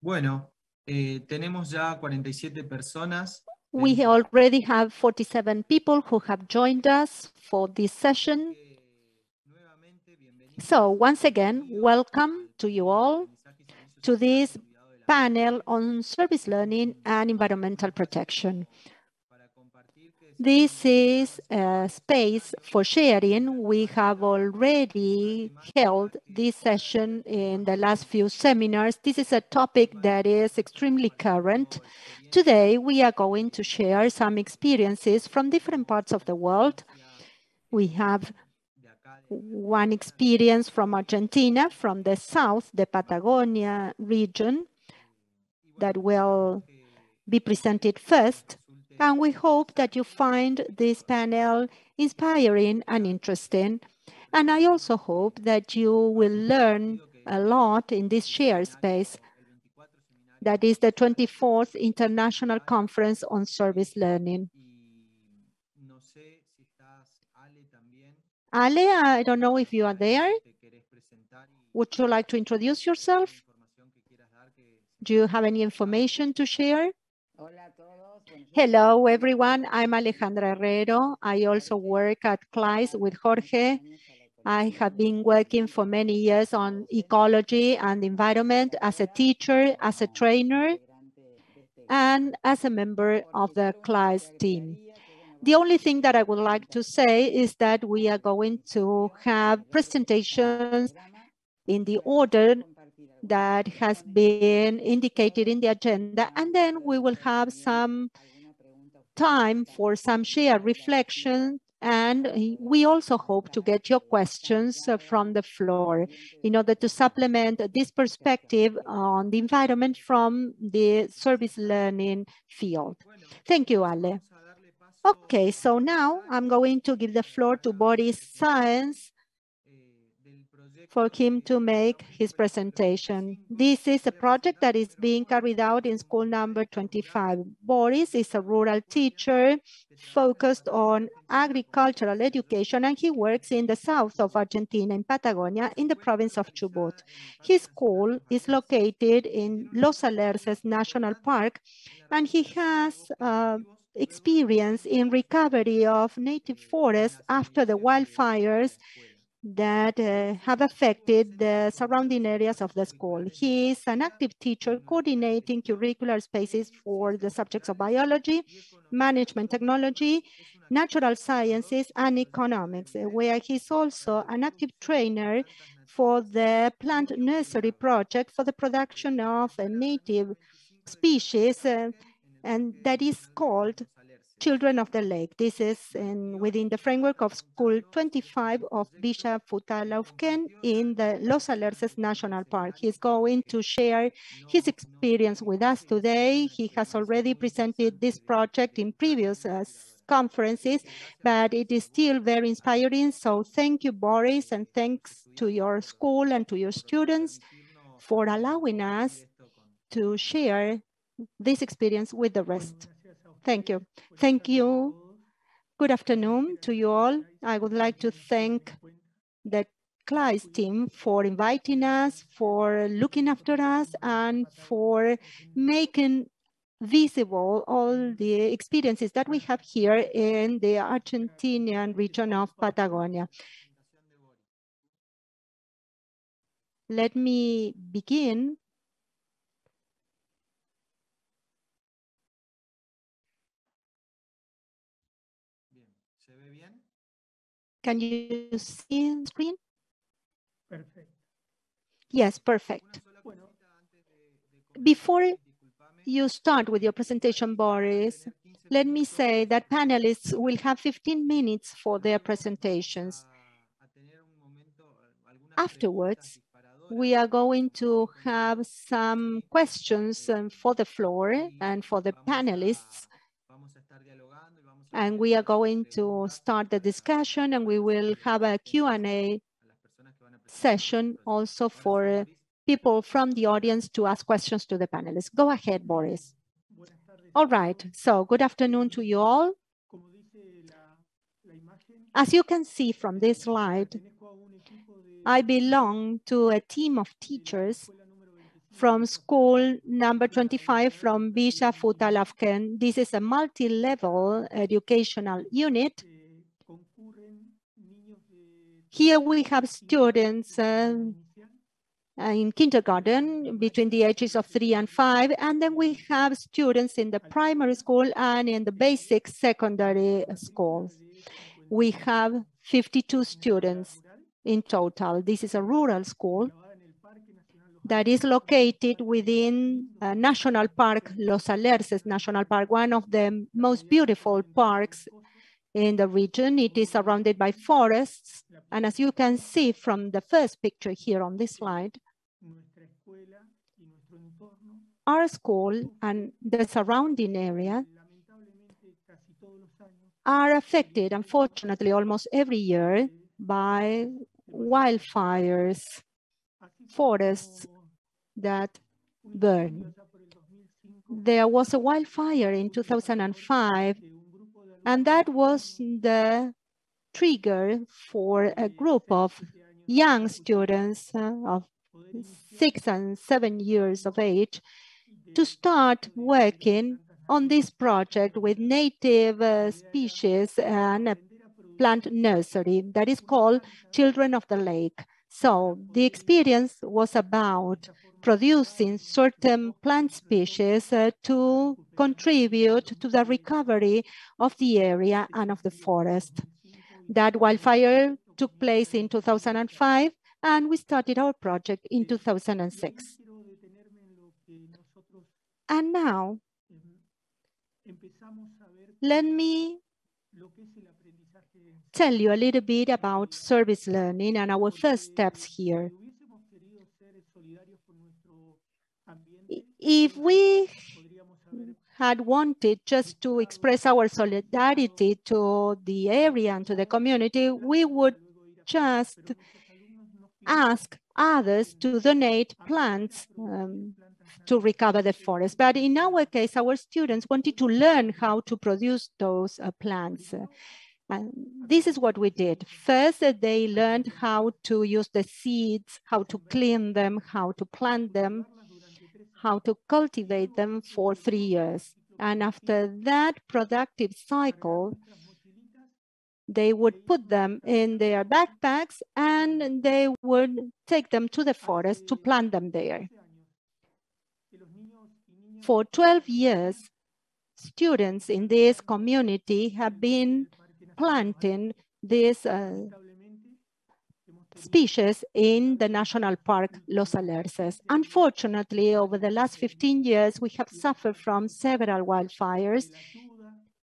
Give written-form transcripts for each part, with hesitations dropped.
Bueno, tenemos ya 47 personas. We already have 47 people who have joined us for this session. So once again, welcome to you all to this panel on service learning and environmental protection. This is a space for sharing. We have already held this session in the last few seminars. This is a topic that is extremely current. Today, we are going to share some experiences from different parts of the world. We have one experience from Argentina, from the south, the Patagonia region, that will be presented first. And we hope that you find this panel inspiring and interesting. And I also hope that you will learn a lot in this shared space. That is the 24th International Conference on Service Learning. Ale, I don't know if you are there. Would you like to introduce yourself? Do you have any information to share? Hello, everyone. I'm Alejandra Herrero. I also work at CLAYSS with Jorge. I have been working for many years on ecology and environment as a teacher, as a trainer, and as a member of the CLAYSS team. The only thing that I would like to say is that we are going to have presentations in the order that has been indicated in the agenda, and then we will have some time for some shared reflection, and we also hope to get your questions from the floor in order to supplement this perspective on the environment from the service learning field. Thank you, Ale. Okay, so now I'm going to give the floor to Boris Sáez for him to make his presentation. This is a project that is being carried out in school number 25. Boris is a rural teacher focused on agricultural education, and he works in the south of Argentina, in Patagonia, in the province of Chubut. His school is located in Los Alerces National Park, and he has experience in recovery of native forests after the wildfires that have affected the surrounding areas of the school. He is an active teacher coordinating curricular spaces for the subjects of biology, management technology, natural sciences, and economics, where he's also an active trainer for the plant nursery project for the production of a native species, and that is called Children of the Lake. This is within the framework of School 25 of Villa Futalaufken in the Los Alerces National Park. He's going to share his experience with us today. He has already presented this project in previous conferences, but it is still very inspiring. So thank you, Boris, and thanks to your school and to your students for allowing us to share this experience with the rest. Thank you. Thank you. Good afternoon to you all. I would like to thank the CLAYSS team for inviting us, for looking after us, and for making visible all the experiences that we have here in the Argentinian region of Patagonia. Let me begin . Can you see the screen? Perfect. Yes, perfect. Before you start with your presentation, Boris, let me say that panelists will have 15 minutes for their presentations. Afterwards, we are going to have some questions for the floor and for the panelists. And we are going to start the discussion, and we will have a Q&A session also for people from the audience to ask questions to the panelists. Go ahead, Boris. All right, so good afternoon to you all. As you can see from this slide, I belong to a team of teachers from school number 25 from Villa Futalafken. This is a multi-level educational unit. Here we have students in kindergarten between the ages of 3 and 5, and then we have students in the primary school and in the basic secondary schools. We have 52 students in total. This is a rural school that is located within National Park Los Alerces National Park, one of the most beautiful parks in the region. It is surrounded by forests, and as you can see from the first picture here on this slide, our school and the surrounding area are affected, unfortunately, almost every year by wildfires, forests that burn. There was a wildfire in 2005, and that was the trigger for a group of young students of 6 and 7 years of age to start working on this project with native species and a plant nursery that is called Children of the Lake. So the experience was about producing certain plant species to contribute to the recovery of the area and of the forest. That wildfire took place in 2005, and we started our project in 2006. And now, let me tell you a little bit about service learning and our first steps here. If we had wanted just to express our solidarity to the area and to the community, we would just ask others to donate plants to recover the forest. But in our case, our students wanted to learn how to produce those plants. And this is what we did. First, they learned how to use the seeds, how to clean them, how to plant them, how to cultivate them for 3 years. And after that productive cycle, they would put them in their backpacks and they would take them to the forest to plant them there. For 12 years, students in this community have been planting these species in the National Park Los Alerces. Unfortunately, over the last 15 years, we have suffered from several wildfires,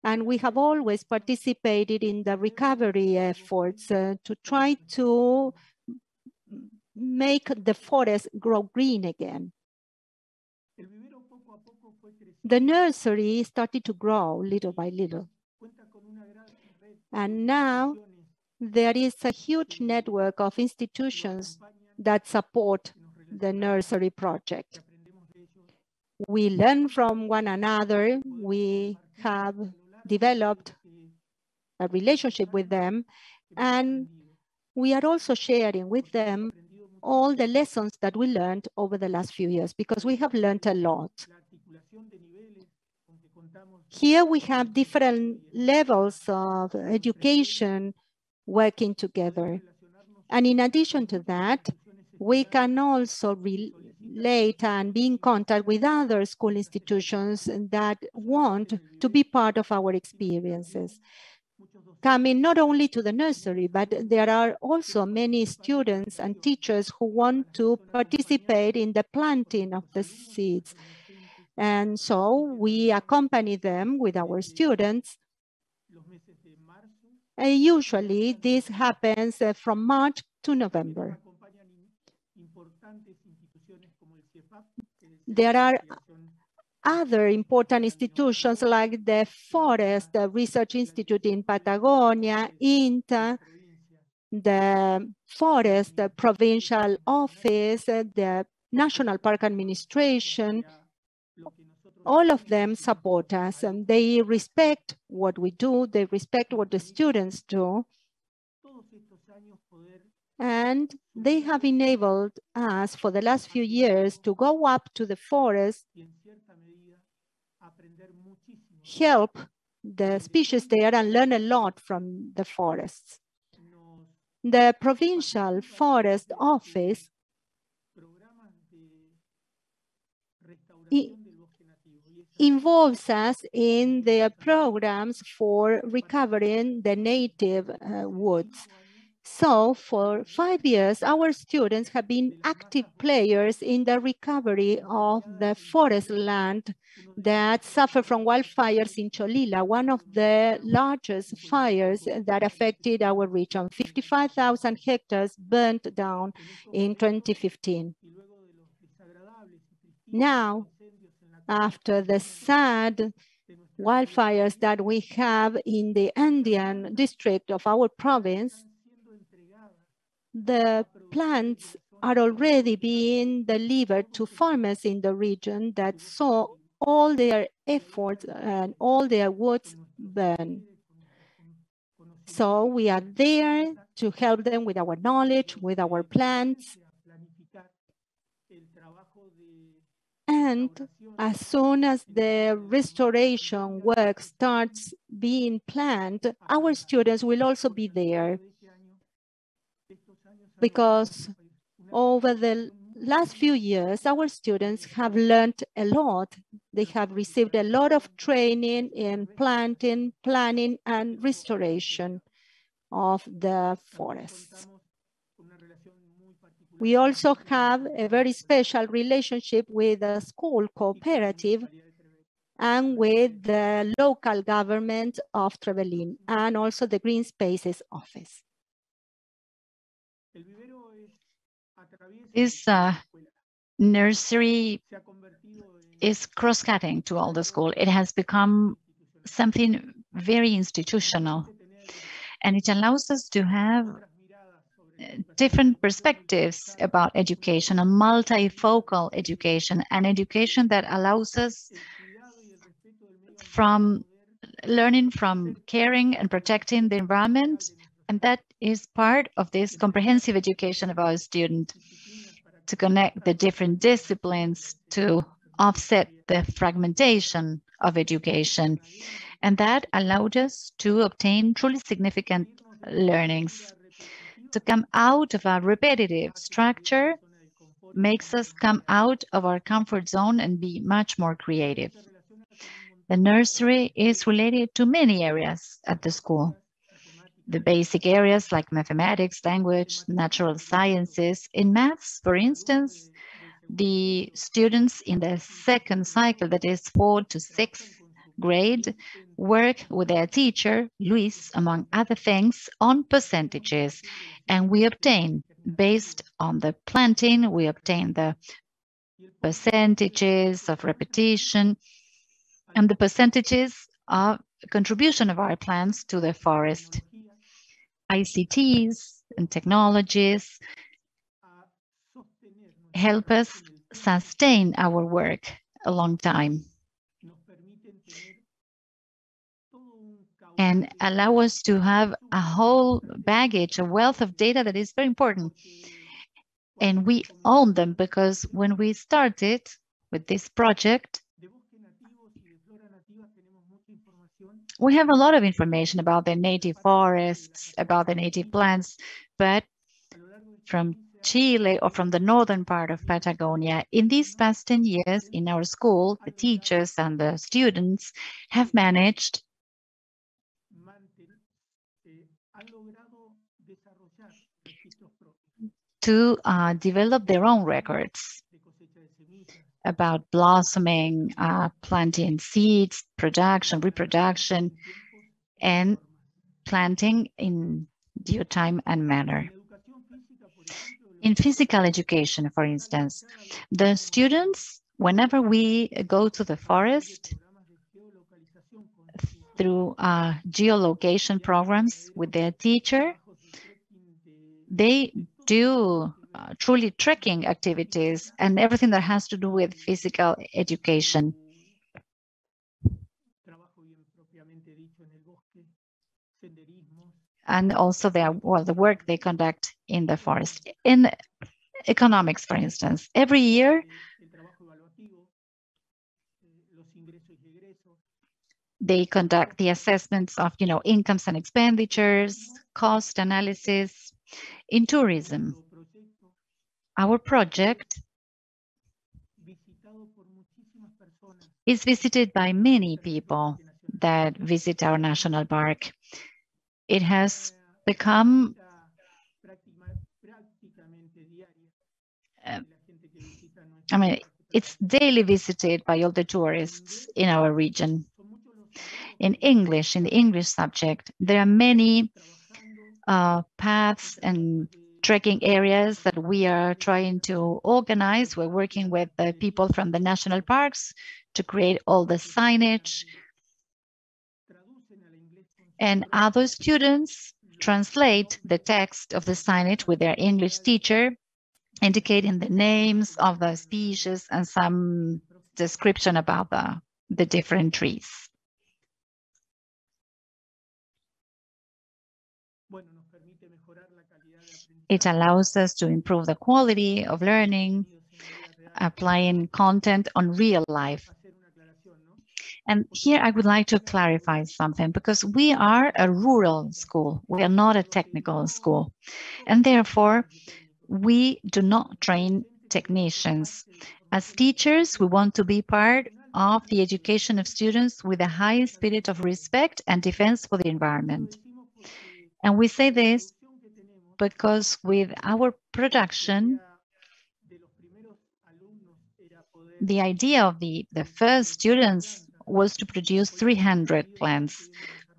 and we have always participated in the recovery efforts to try to make the forest grow green again. The nursery started to grow little by little. And now there is a huge network of institutions that support the nursery project. We learn from one another. We have developed a relationship with them, and we are also sharing with them all the lessons that we learned over the last few years, because we have learned a lot. Here we have different levels of education working together. And in addition to that, we can also relate and be in contact with other school institutions that want to be part of our experiences. Coming not only to the nursery, but there are also many students and teachers who want to participate in the planting of the seeds. And so we accompany them with our students. Usually this happens from March to November. There are other important institutions like the Forest Research Institute in Patagonia, INTA, the Forest Provincial Office, the National Park Administration. All of them support us, and they respect what we do, they respect what the students do. And they have enabled us for the last few years to go up to the forest, help the species there and learn a lot from the forests. The provincial forest office involves us in their programs for recovering the native woods. So for 5 years, our students have been active players in the recovery of the forest land that suffer from wildfires in Cholila, one of the largest fires that affected our region. 55,000 hectares burnt down in 2015. Now, after the sad wildfires that we have in the Andean district of our province, the plants are already being delivered to farmers in the region that saw all their efforts and all their woods burn. So we are there to help them with our knowledge, with our plants. And as soon as the restoration work starts being planned, our students will also be there. Because over the last few years, our students have learned a lot. They have received a lot of training in planting, planning, and restoration of the forests. We also have a very special relationship with the school cooperative and with the local government of Trevelin and also the Green Spaces Office. This nursery is cross-cutting to all the school. It has become something very institutional, and it allows us to have different perspectives about education, a multifocal education, an education that allows us from learning from caring and protecting the environment, and that is part of this comprehensive education of our student, to connect the different disciplines, to offset the fragmentation of education. And that allowed us to obtain truly significant learnings. To come out of a repetitive structure makes us come out of our comfort zone and be much more creative. The nursery is related to many areas at the school. The basic areas like mathematics, language, natural sciences. In maths, for instance, the students in the second cycle, that is 4th to 6th grade, work with their teacher, Luis, among other things, on percentages. And we obtain, based on the planting, we obtain the percentages of repetition and the percentages of contribution of our plants to the forest. ICTs and technologies help us sustain our work a long time and allow us to have a whole baggage, a wealth of data that is very important. And we own them because when we started with this project, we have a lot of information about the native forests, about the native plants, but from Chile or from the northern part of Patagonia, in these past 10 years in our school, the teachers and the students have managed to develop their own records about blossoming, planting seeds, production, reproduction, and planting in due time and manner. In physical education, for instance, the students, whenever we go to the forest, through geolocation programs with their teacher, they do truly trekking activities and everything that has to do with physical education. and also the work they conduct in the forest. In economics, for instance, every year, they conduct the assessments of, incomes and expenditures, cost analysis. In tourism, our project is visited by many people that visit our national park. It has become it's daily visited by all the tourists in our region. In English, in the English subject, there are many paths and trekking areas that we are trying to organize. We're working with the people from the national parks to create all the signage. And other students translate the text of the signage with their English teacher, indicating the names of the species and some description about the different trees. It allows us to improve the quality of learning, applying content on real life. And here I would like to clarify something, because we are a rural school. We are not a technical school. And therefore, we do not train technicians. As teachers, we want to be part of the education of students with a high spirit of respect and defense for the environment. And we say this because with our production, the idea of the first students was to produce 300 plants.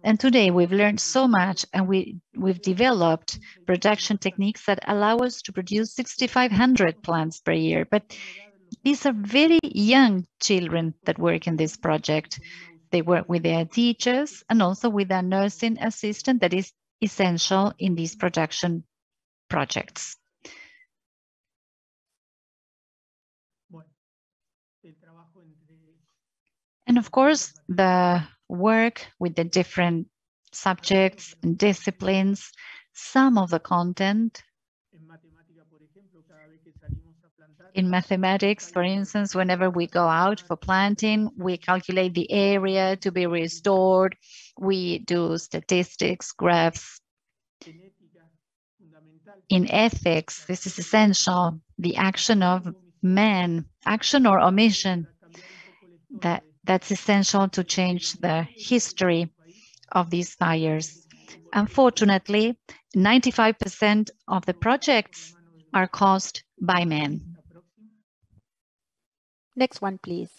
And today we've learned so much, and we've developed production techniques that allow us to produce 6,500 plants per year. But these are very young children that work in this project. They work with their teachers and also with a nursing assistant that is essential in these production projects. And of course, the work with the different subjects and disciplines, some of the content in mathematics, for instance, whenever we go out for planting, we calculate the area to be restored. We do statistics, graphs. In ethics, this is essential. The action of man, action or omission, that's essential to change the history of these fires. Unfortunately, 95% of the projects are caused by men. Next one, please.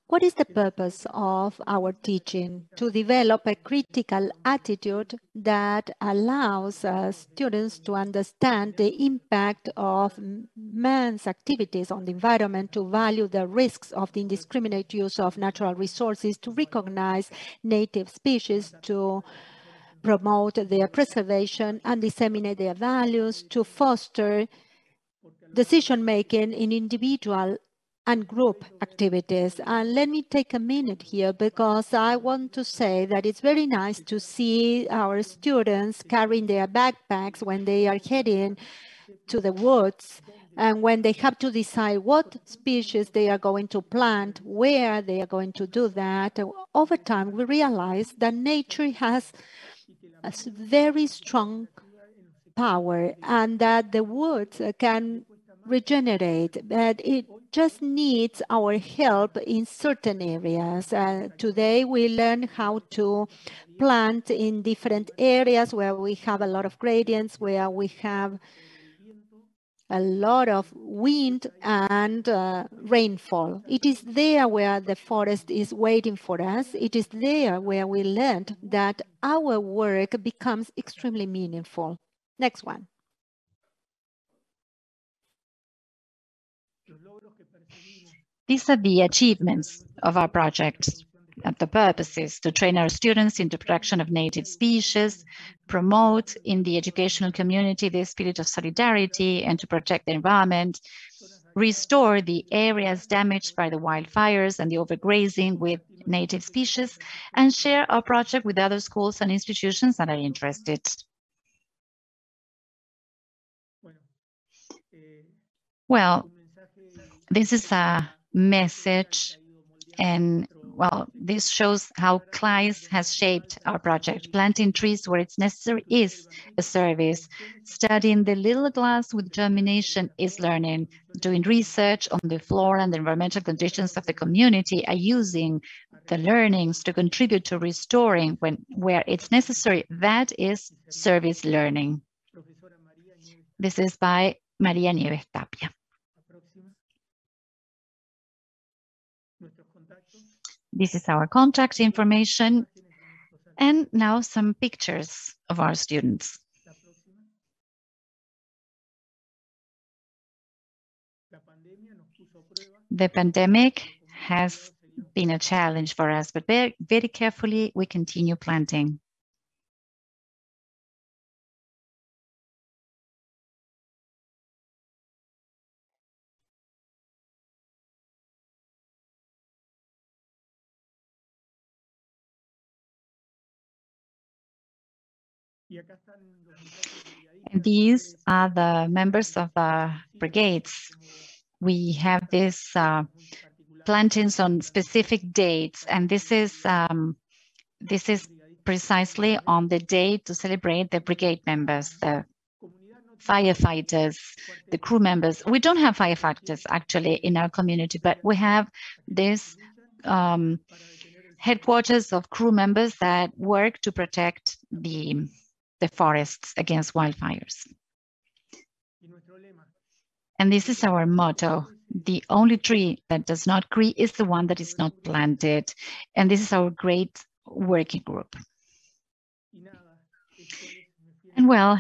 What is the purpose of our teaching? To develop a critical attitude that allows students to understand the impact of man's activities on the environment, to value the risks of the indiscriminate use of natural resources, to recognize native species, to promote their preservation and disseminate their values, to foster decision-making in individual and group activities. And let me take a minute here, because I want to say that it's very nice to see our students carrying their backpacks when they are heading to the woods, and when they have to decide what species they are going to plant, where they are going to do that. Over time, we realize that nature has a very strong power, and that the woods can regenerate, but it just needs our help in certain areas. Today we learn how to plant in different areas where we have a lot of gradients, where we have a lot of wind and rainfall. It is there where the forest is waiting for us. It is there where we learned that our work becomes extremely meaningful. Next one. These are the achievements of our project. And the purpose is to train our students in the protection of native species, promote in the educational community the spirit of solidarity, and to protect the environment. restore the areas damaged by the wildfires and the overgrazing with native species, and share our project with other schools and institutions that are interested. Well, this is a message, and well, this shows how CLAYSS has shaped our project. Planting trees where it's necessary is a service. Studying the little glass with germination is learning. Doing research on the flora and the environmental conditions of the community are using the learnings to contribute to restoring where it's necessary. That is service learning. This is by María Nieves Tapia. This is our contact information, and now some pictures of our students. The pandemic has been a challenge for us, but very, very carefully we continue planting. And these are the members of the brigades. We have these plantings on specific dates, and this is precisely on the day to celebrate the brigade members, the firefighters, the crew members. We don't have firefighters actually in our community, but we have this headquarters of crew members that work to protect the forests against wildfires. And this is our motto. The only tree that does not grow is the one that is not planted. And this is our great working group. And well,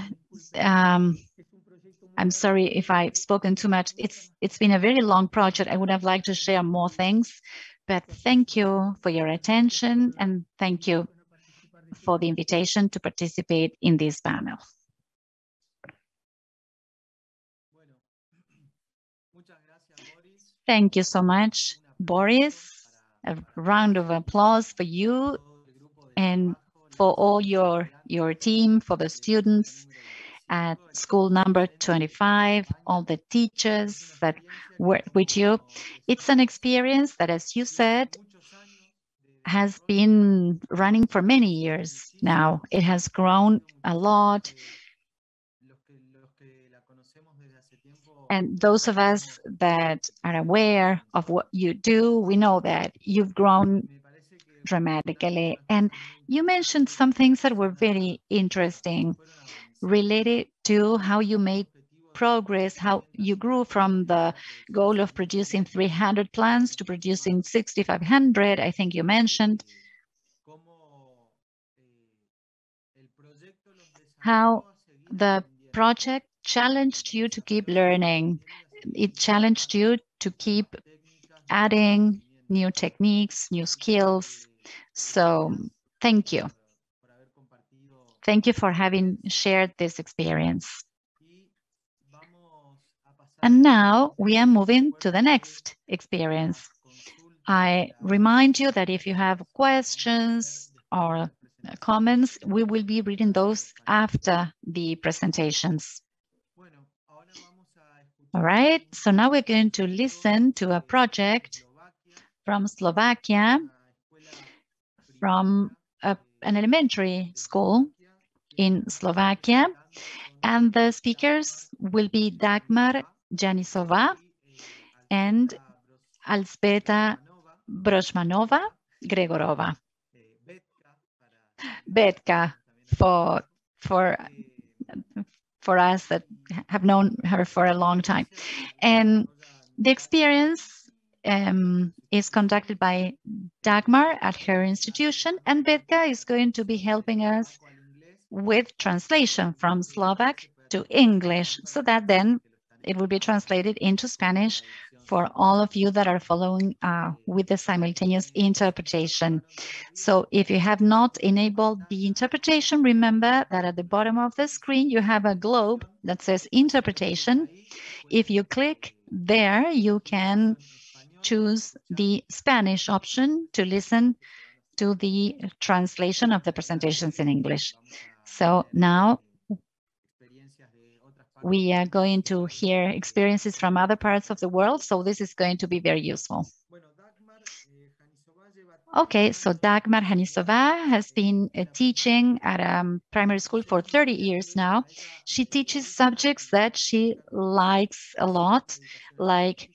I'm sorry if I've spoken too much. It's been a very long project. I would have liked to share more things, but thank you for your attention, and thank you for the invitation to participate in this panel. Thank you so much, Boris. A round of applause for you and for all your team, for the students at school number 25, all the teachers that work with you. It's an experience that, as you said, has been running for many years now. It has grown a lot. And those of us that are aware of what you do, we know that you've grown dramatically. And you mentioned some things that were very interesting related to how you made progress, how you grew from the goal of producing 300 plants to producing 6,500, I think you mentioned. How the project challenged you to keep learning. It challenged you to keep adding new techniques, new skills. So thank you. Thank you for having shared this experience. And now we are moving to the next experience. I remind you that if you have questions or comments, we will be reading those after the presentations. All right, so now we're going to listen to a project from Slovakia, from an elementary school in Slovakia. And the speakers will be Dagmar, Janišová, and Alzbeta, Brozmanova, Gregorova. Betka for us that have known her for a long time. And the experience is conducted by Dagmar at her institution, and Betka is going to be helping us with translation from Slovak to English, so that then it will be translated into Spanish for all of you that are following with the simultaneous interpretation. So if you have not enabled the interpretation, remember that at the bottom of the screen you have a globe that says interpretation. If you click there you can choose the Spanish option to listen to the translation of the presentations in English. So now we are going to hear experiences from other parts of the world, so this is going to be very useful. Okay, so Dagmar Janišová has been teaching at a primary school for 30 years now. She teaches subjects that she likes a lot, like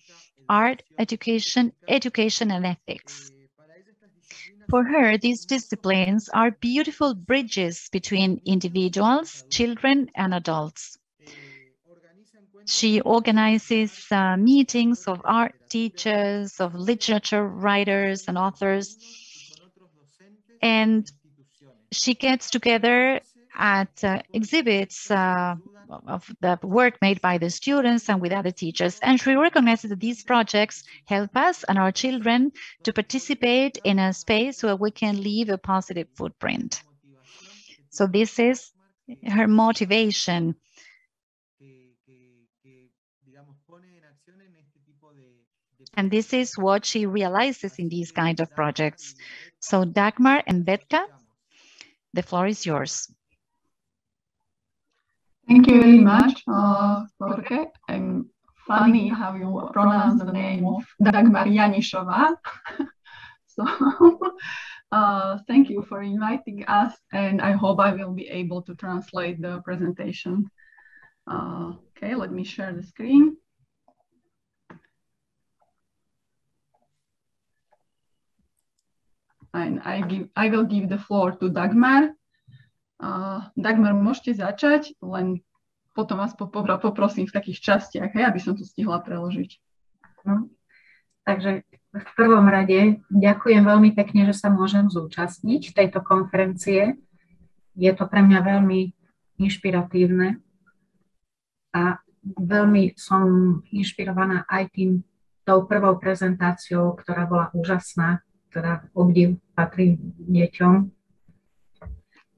art, education, and ethics. For her, these disciplines are beautiful bridges between individuals, children, and adults. She organizes meetings of art teachers, of literature writers and authors, and she gets together at exhibits of the work made by the students and with other teachers. And she recognizes that these projects help us and our children to participate in a space where we can leave a positive footprint. So this is her motivation. And this is what she realizes in these kind of projects. So Dagmar and Betka, the floor is yours. Thank you very much, Jorge. And funny how you pronounce the name of Dagmar Janišová. So thank you for inviting us, and I hope I will be able to translate the presentation. Okay, let me share the screen. And I will give the floor to Dagmar. Dagmar, môžete začať, len potom vás poprosím v takých častiach, aby som to stihla preložiť. No, takže v prvom rade ďakujem veľmi pekne, že sa môžem zúčastniť tejto konferencie. Je to pre mňa veľmi inšpiratívne a veľmi som inšpirovaná aj tou prvou prezentáciou, ktorá bola úžasná, teda obdiv patrí deťom.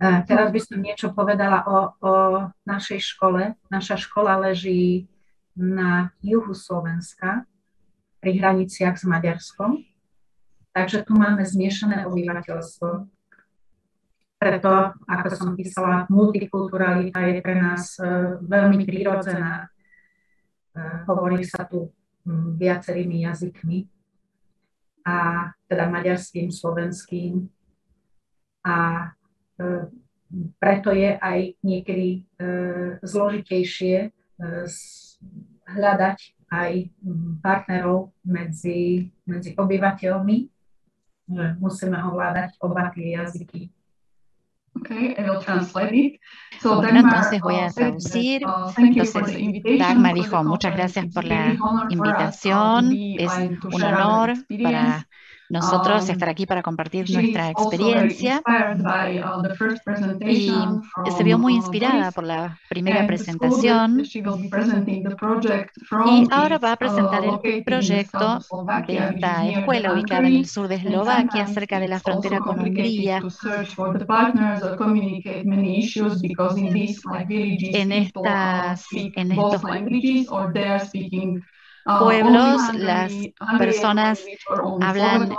Teraz by som niečo povedala o našej škole. Naša škola leží na juhu Slovenska, pri hraniciach s Maďarskom. Takže tu máme zmiešané obyvateľstvo. Preto, ako som písala, multikulturalita je pre nás veľmi prirodzená. Hovorí sa tu viacerými jazykmi. A teda maďarským, slovenským. A preto je aj niekedy zložitejšie hľadať aj partnerov medzi obyvateľmi. Musíme ovládať oba tie jazyky. Okay, I will translate it. So bueno, entonces voy a traducir. Entonces, Dagmar dijo, muchas gracias por la invitación. Es un honor para nosotros estar aquí para compartir nuestra experiencia. Y se vio muy inspirada por la primera presentación. Y ahora va a presentar el proyecto de esta escuela ubicada en el sur de Eslovaquia, cerca de la frontera con Hungría. En estos pueblos las personas hablan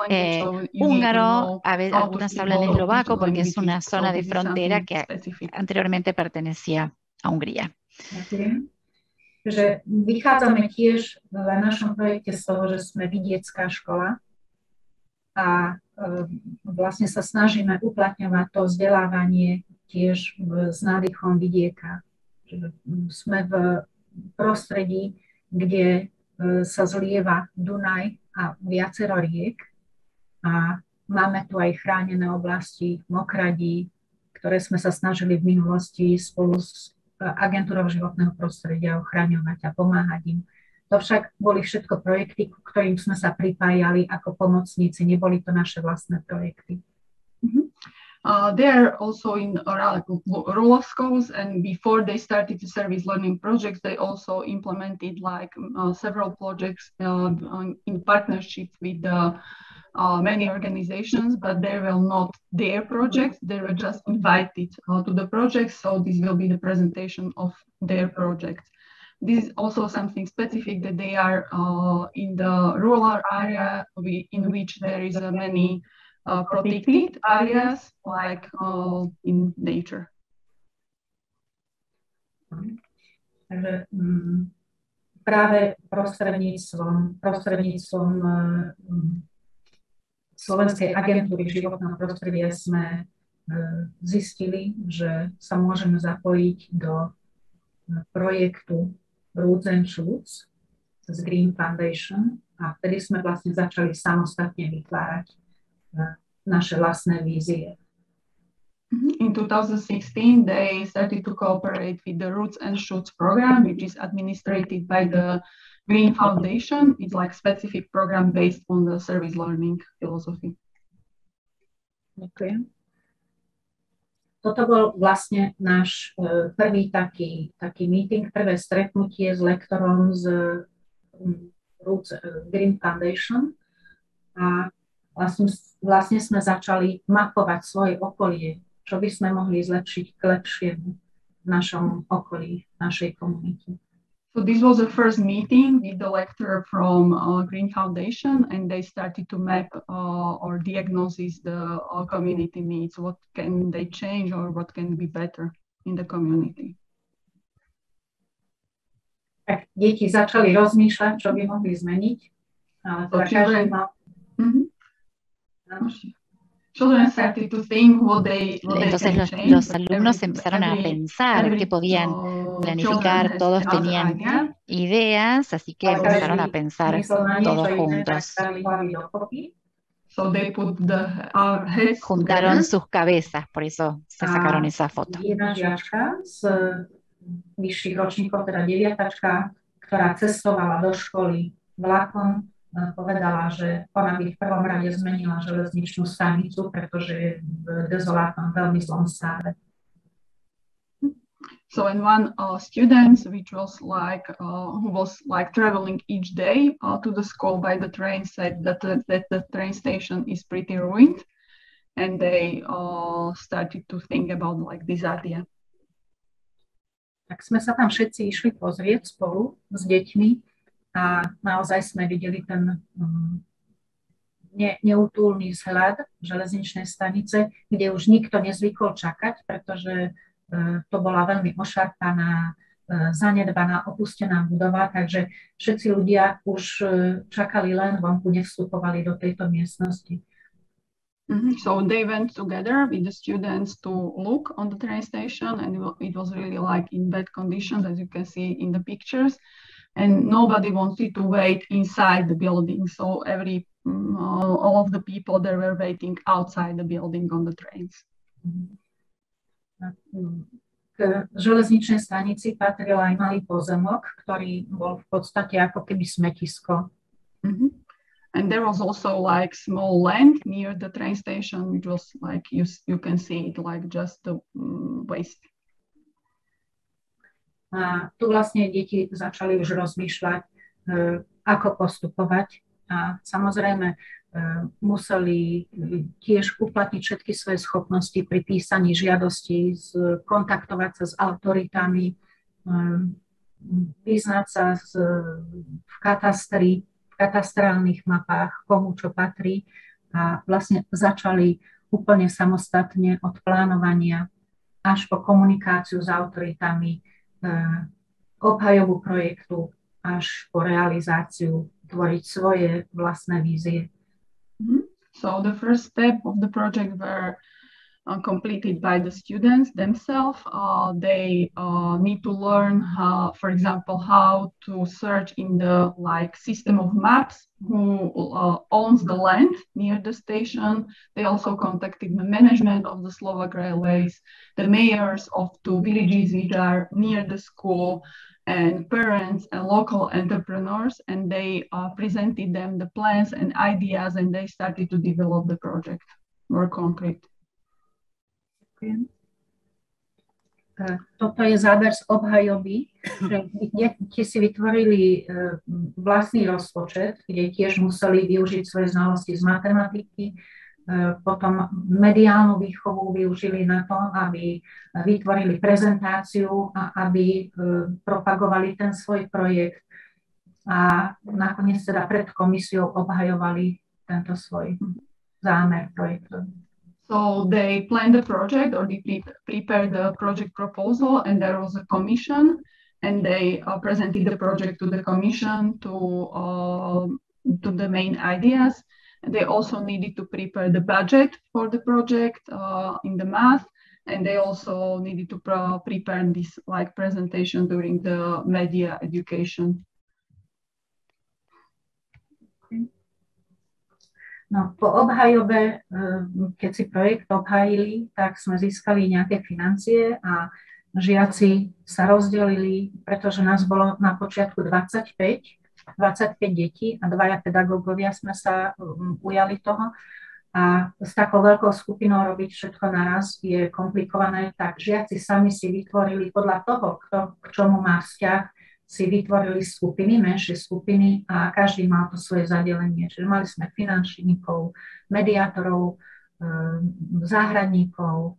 húngaro, algunas hablan eslovaco porque es una zona de frontera que anteriormente pertenecía a Hungría. Že vychádzame tiež v našom projekte z toho, že sme vidiecká škola a vlastne sa snažíme uplatňovať to vzdelávanie tiež s nádychom vidieka. Sme v prostredí, kde sa zlieva Dunaj a viacero riek a máme tu aj chránené oblasti mokradí, ktoré sme sa snažili v minulosti spolu s agentúrou životného prostredia ochraňovať a pomáhať im. To však boli všetko projekty, k ktorým sme sa pripájali ako pomocníci, neboli to naše vlastné projekty. They are also in rural schools, and before they started the service learning projects, they also implemented several projects in partnership with many organizations, but they were not their projects, they were just invited to the project, so this will be the presentation of their project. this is also something specific that they are in the rural area in which there is many protected areas like in nature. Takže práve prostredníctvom Slovenskej agentúry životného prostredia sme zistili, že sa môžeme zapojiť do projektu Roots and Shoots z Green Foundation a vtedy sme vlastne začali samostatne vytvárať naše vlastné vízie. In 2016, they started to cooperate with the Roots and Shoots program, which is administered by the Green Foundation. It's like specific program based on the service learning philosophy. Ďakujem. Toto bol vlastne náš prvý taký meeting, prvé stretnutie s lektorom z Roots Green Foundation a vlastne sme začali mapovať svoje okolie, čo by sme mohli zlepšiť k lepšiemu v našom okolí, v našej komunite. So this was the first meeting with the lecturer from Green Foundation, and they started to map or diagnose the community needs. What can they change or what can be better in the community? Tak deti začali rozmýšľať, čo by mohli zmeniť. Ale so children, started to think what they Entonces los alumnos empezaron a pensar qué podían planificar, todos tenían ideas, así que empezaron a pensar todos juntos. So they put heads Juntaron sus cabezas, por eso se sacaron esa foto. Jedna žiačka z vyšších ročníkov, teda deviatačka, ktorá cestovala do školy vlakom, povedala, že ona by v prvom rade zmenila železničnú stanicu, pretože je v dezolátnom veľmi zlom stave. So and one student, which was like who was like traveling each day to the school by the train, said that the train station is pretty ruined, and they started to think about like this idea. Tak sme sa tam všetci išli pozrieť spolu s deťmi. A naozaj sme videli ten neútulný vzhľad železničnej stanice, kde už nikto nezvykol čakať, pretože to bola veľmi ošarpaná, zanedbaná, opustená budova, takže všetci ľudia už čakali len vonku, nevstupovali do tejto miestnosti. So they went together with the students to look on the train station, and it was really like in bad conditions, as you can see in the pictures. And nobody wanted to wait inside the building. So all of the people there were waiting outside the building on the trains. K železničnej stanici patril aj malý pozemok, ktorý bol v podstate ako keby smetisko. And there was also like small land near the train station, which was like you can see it like just the waste. A tu vlastne deti začali už rozmýšľať, ako postupovať. A samozrejme museli tiež uplatniť všetky svoje schopnosti pri písaní žiadosti, kontaktovať sa s autoritami, vyznať sa v katastri, v katastrálnych mapách, komu čo patrí. A vlastne začali úplne samostatne od plánovania až po komunikáciu s autoritami, obhajobu projektu až po realizáciu, tvoriť svoje vlastné vízie. So the first step of the project were completed by the students themselves. They need to learn, for example, how to search in the like system of maps, who owns the land near the station. They also contacted the management of the Slovak Railways, the mayors of 2 villages which are near the school, and parents and local entrepreneurs, and they presented them the plans and ideas, and they started to develop the project more concrete. Toto je záber z obhajoby, že deti si vytvorili vlastný rozpočet, kde tiež museli využiť svoje znalosti z matematiky, potom mediálnu výchovu využili na to, aby vytvorili prezentáciu a aby propagovali ten svoj projekt a nakoniec teda pred komisiou obhajovali tento svoj zámer projektu. So they planned the project, or they prepared the project proposal, and there was a commission, and they presented the project to the commission to the main ideas. And they also needed to prepare the budget for the project in the math, and they also needed to prepare this like presentation during the media education. No, po obhajobe, keď si projekt obhájili, tak sme získali nejaké financie a žiaci sa rozdelili, pretože nás bolo na počiatku 25 detí a 2 pedagógovia sme sa ujali toho. A s takou veľkou skupinou robiť všetko naraz je komplikované, tak žiaci sami si vytvorili podľa toho, kto k čomu má vzťah, si vytvorili skupiny, menšie skupiny a každý mal to svoje zadelenie. Čiže mali sme finančníkov, mediátorov, záhradníkov,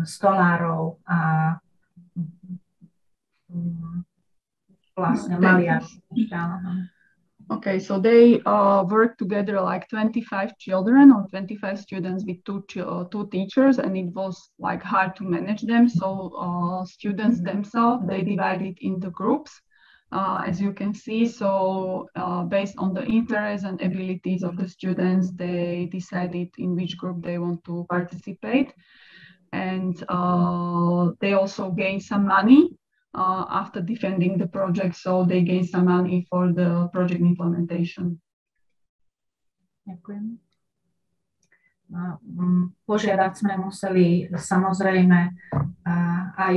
stolárov a vlastne maliarov. Okay, so they worked together like 25 children or 25 students with two teachers, and it was like hard to manage them. So students themselves, they divided into groups, as you can see. So based on the interests and abilities of the students, they decided in which group they want to participate. And they also gained some money after defending the project, so they gained some money for the project implementation. Ďakujem. Požiadať sme museli samozrejme aj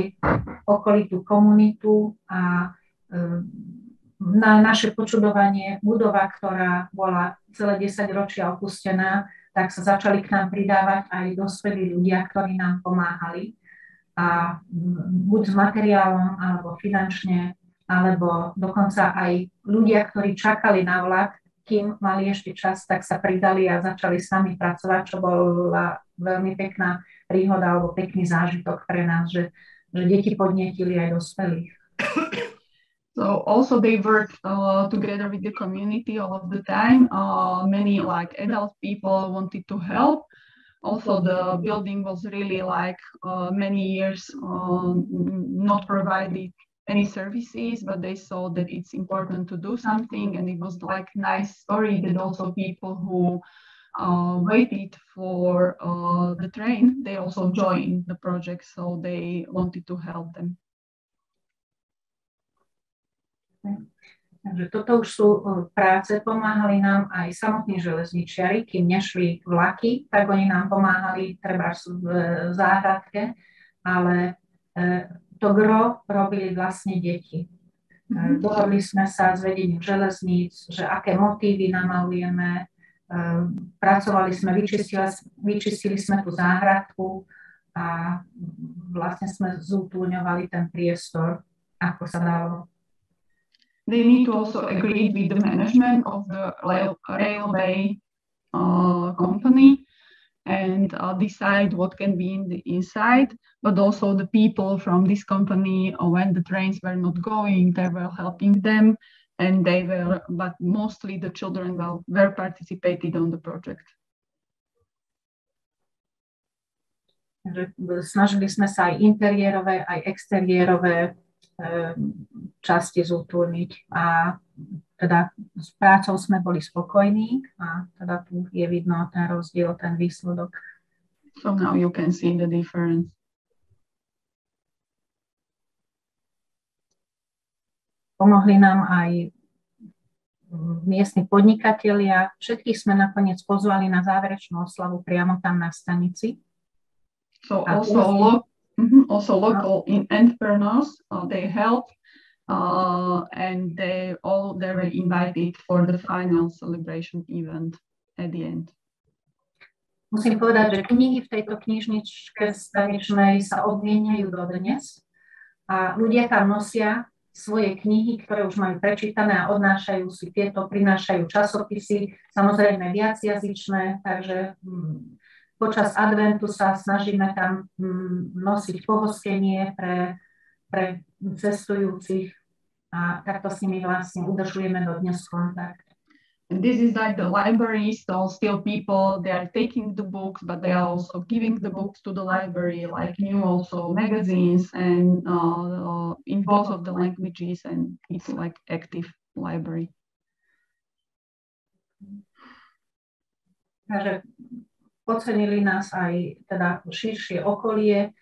okolitú komunitu a na naše počudovanie budova, ktorá bola celé 10 ročia opustená, tak sa začali k nám pridávať aj dospelí ľudia, ktorí nám pomáhali. A buď s materiálom, alebo finančne, alebo dokonca aj ľudia, ktorí čakali na vlak, kým mali ešte čas, tak sa pridali a začali sami pracovať, čo bola veľmi pekná príhoda alebo pekný zážitok pre nás, že deti podnietili aj dospelých. So also they worked together with the community all of the time. Many like adult people wanted to help. Also, the building was really like many years not provided any services, but they saw that it's important to do something, and it was like nice story that also people who waited for the train, they also joined the project, so they wanted to help them. Takže toto už sú práce, pomáhali nám aj samotní železničiari, kým nešli vlaky, tak oni nám pomáhali treba v záhradke, ale to gro robili vlastne deti. Dohodli sme sa s vedením železníc, že aké motívy namalujeme, pracovali sme, vyčistili sme tú záhradku a vlastne sme zútulňovali ten priestor, ako sa dalo. They need to also agree with the management of the railway company and decide what can be in the inside, but also the people from this company, when the trains were not going, they were helping them, and they were, but mostly the children were participated on the project. Snažili sme sa aj interiérové, aj exteriérové časti zútulniť a teda s prácou sme boli spokojní a teda tu je vidno ten rozdiel, ten výsledok. So now you can see the difference. Pomohli nám aj miestni podnikatelia. Všetkých sme nakoniec pozvali na záverečnú oslavu priamo tam na stanici. So also local entrepreneurs, they help and they were invited for the final celebration event at the end. Musím povedať, že knihy v tejto knižničke staničnej sa odmieniajú dodnes a ľudia tam nosia svoje knihy, ktoré už majú prečítané a odnášajú si tieto, prinášajú časopisy, samozrejme viacjazyčné, takže počas adventu sa snažíme tam nosiť pohostenie pre cestujúcich a takto s nimi vlastne udržujeme dodnes kontakt. And this is like the library, so still people, they are taking the books, but they are also giving the books to the library, like new also magazines and in both of the languages, and it's like active library. Takže ocenili nás aj teda širšie okolie.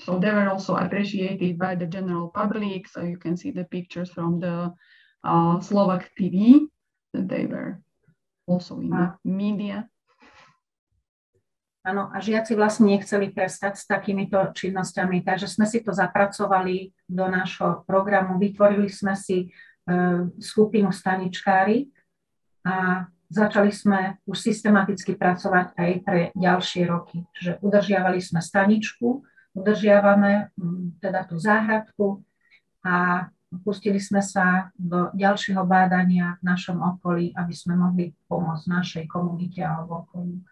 So they were also appreciated by the general public, so you can see the pictures from the Slovak TV, that they were also in the media. Áno, a žiaci vlastne nechceli prestať s takýmito činnosťami, takže sme si to zapracovali do nášho programu, vytvorili sme si skupinu staničkári a začali sme už systematicky pracovať aj pre ďalšie roky. Čiže udržiavali sme staničku, udržiavame teda tú záhradku a pustili sme sa do ďalšieho bádania v našom okolí, aby sme mohli pomôcť našej komunite alebo okolí.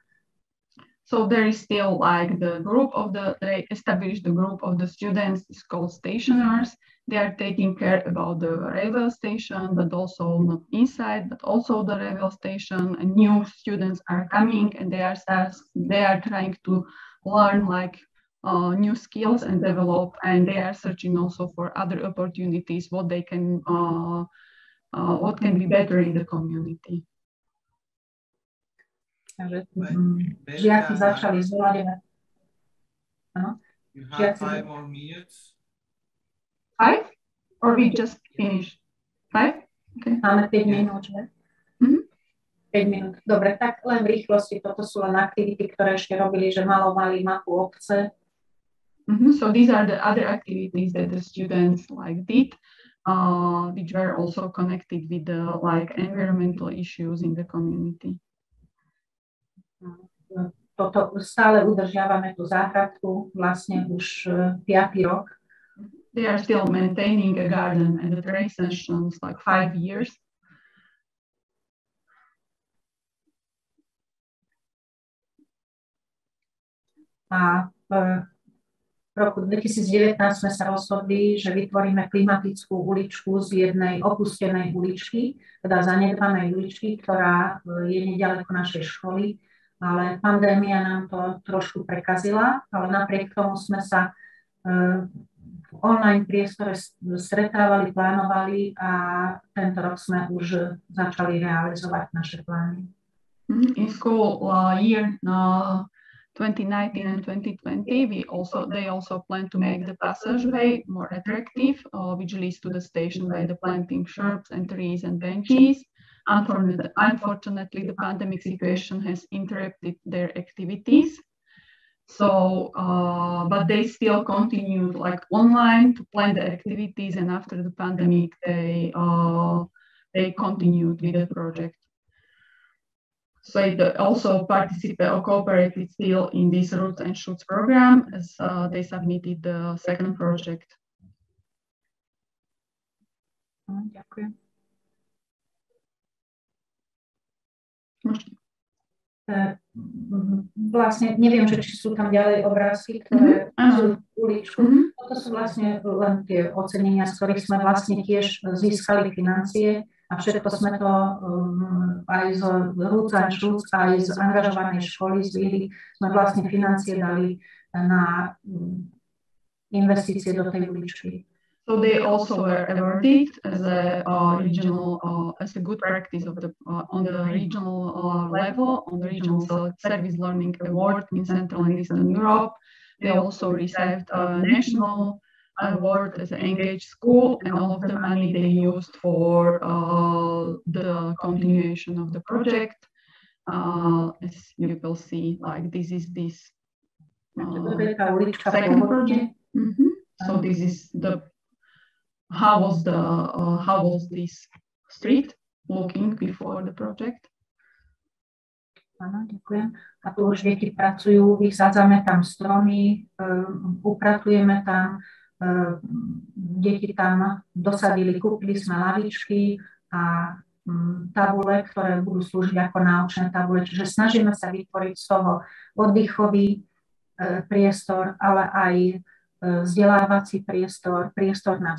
So there is still like they established the group of the students, it's called stationers. They are taking care about the railway station, but also not inside, but also the railway station. And new students are coming and they are trying to learn like new skills and develop, and they are searching also for other opportunities, what can be better in the community. Takže žiaci začali zvoľadevať. Áno. You have 5 more minutes. 5? Or we just finished? 5? Okay. Máme 5 minút, že? 5 minút. Dobre, tak len v rýchlosti. Toto sú len aktivity, ktoré ešte robili, že malovali mapu obce. So these are the other activities that the students like did, which were also connected with the like environmental issues in the community. Toto stále udržiavame tú záhradku vlastne už 5. rok. They are still maintaining a garden and the training sessions like 5 years. A v roku 2019 sme sa rozhodli, že vytvoríme klimatickú uličku z jednej opustenej uličky, teda zanedbanej uličky, ktorá je nedaleko našej školy, ale pandémia nám to trošku prekazila, ale napriek tomu sme sa v online priestore stretávali, plánovali a tento rok sme už začali realizovať naše plány. In school year 2019 and 2020, they also plan to make the passageway more attractive, which leads to the station by the planting shrubs and trees and benches. Unfortunately, the pandemic situation has interrupted their activities. So, but they still continued like online to plan the activities, and after the pandemic, they continued with the project. So they also participate or cooperated still in this Roots and Shoots program as they submitted the second project. Ďakujem. Vlastne neviem, či sú tam ďalej obrázky, ktoré sú v uličku. Toto sú vlastne len tie ocenenia, z ktorých sme vlastne tiež získali financie. A všetko sme to aj z Roots and Shoots, aj z angažovanej školy z Vily, sme vlastne financie dali na investície do tej uličky. So they also were awarded as a regional, as a good practice of on the regional level, on the regional service learning award in Central and Eastern Europe. They also received a national award as an engaged school, and all of the money they used for the continuation of the project. As you will see, like this is this second project. So this is the how was this street looking before the project? Áno, ďakujem. A tu už deti pracujú, vysádzame tam stromy, upratujeme tam, deti tam dosadili, kúpili sme lavičky a tabule, ktoré budú slúžiť ako náučné tabule. Čiže snažíme sa vytvoriť z toho oddychový priestor, ale aj vzdelávací priestor, priestor na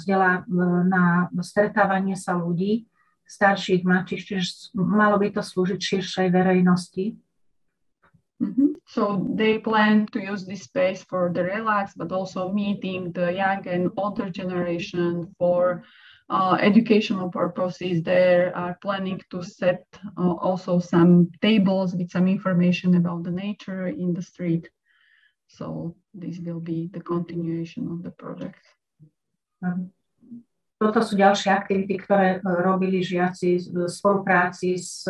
stretávanie sa ľudí, starších, mladších, čiže malo by to slúžiť širšej verejnosti. So they plan to use this space for the relax, but also meeting the young and older generation for educational purposes. They are planning to set also some tables with some information about the nature in the street. So this will be the continuation of the project. Toto sú ďalšie aktivity, ktoré robili žiaci v spolupráci s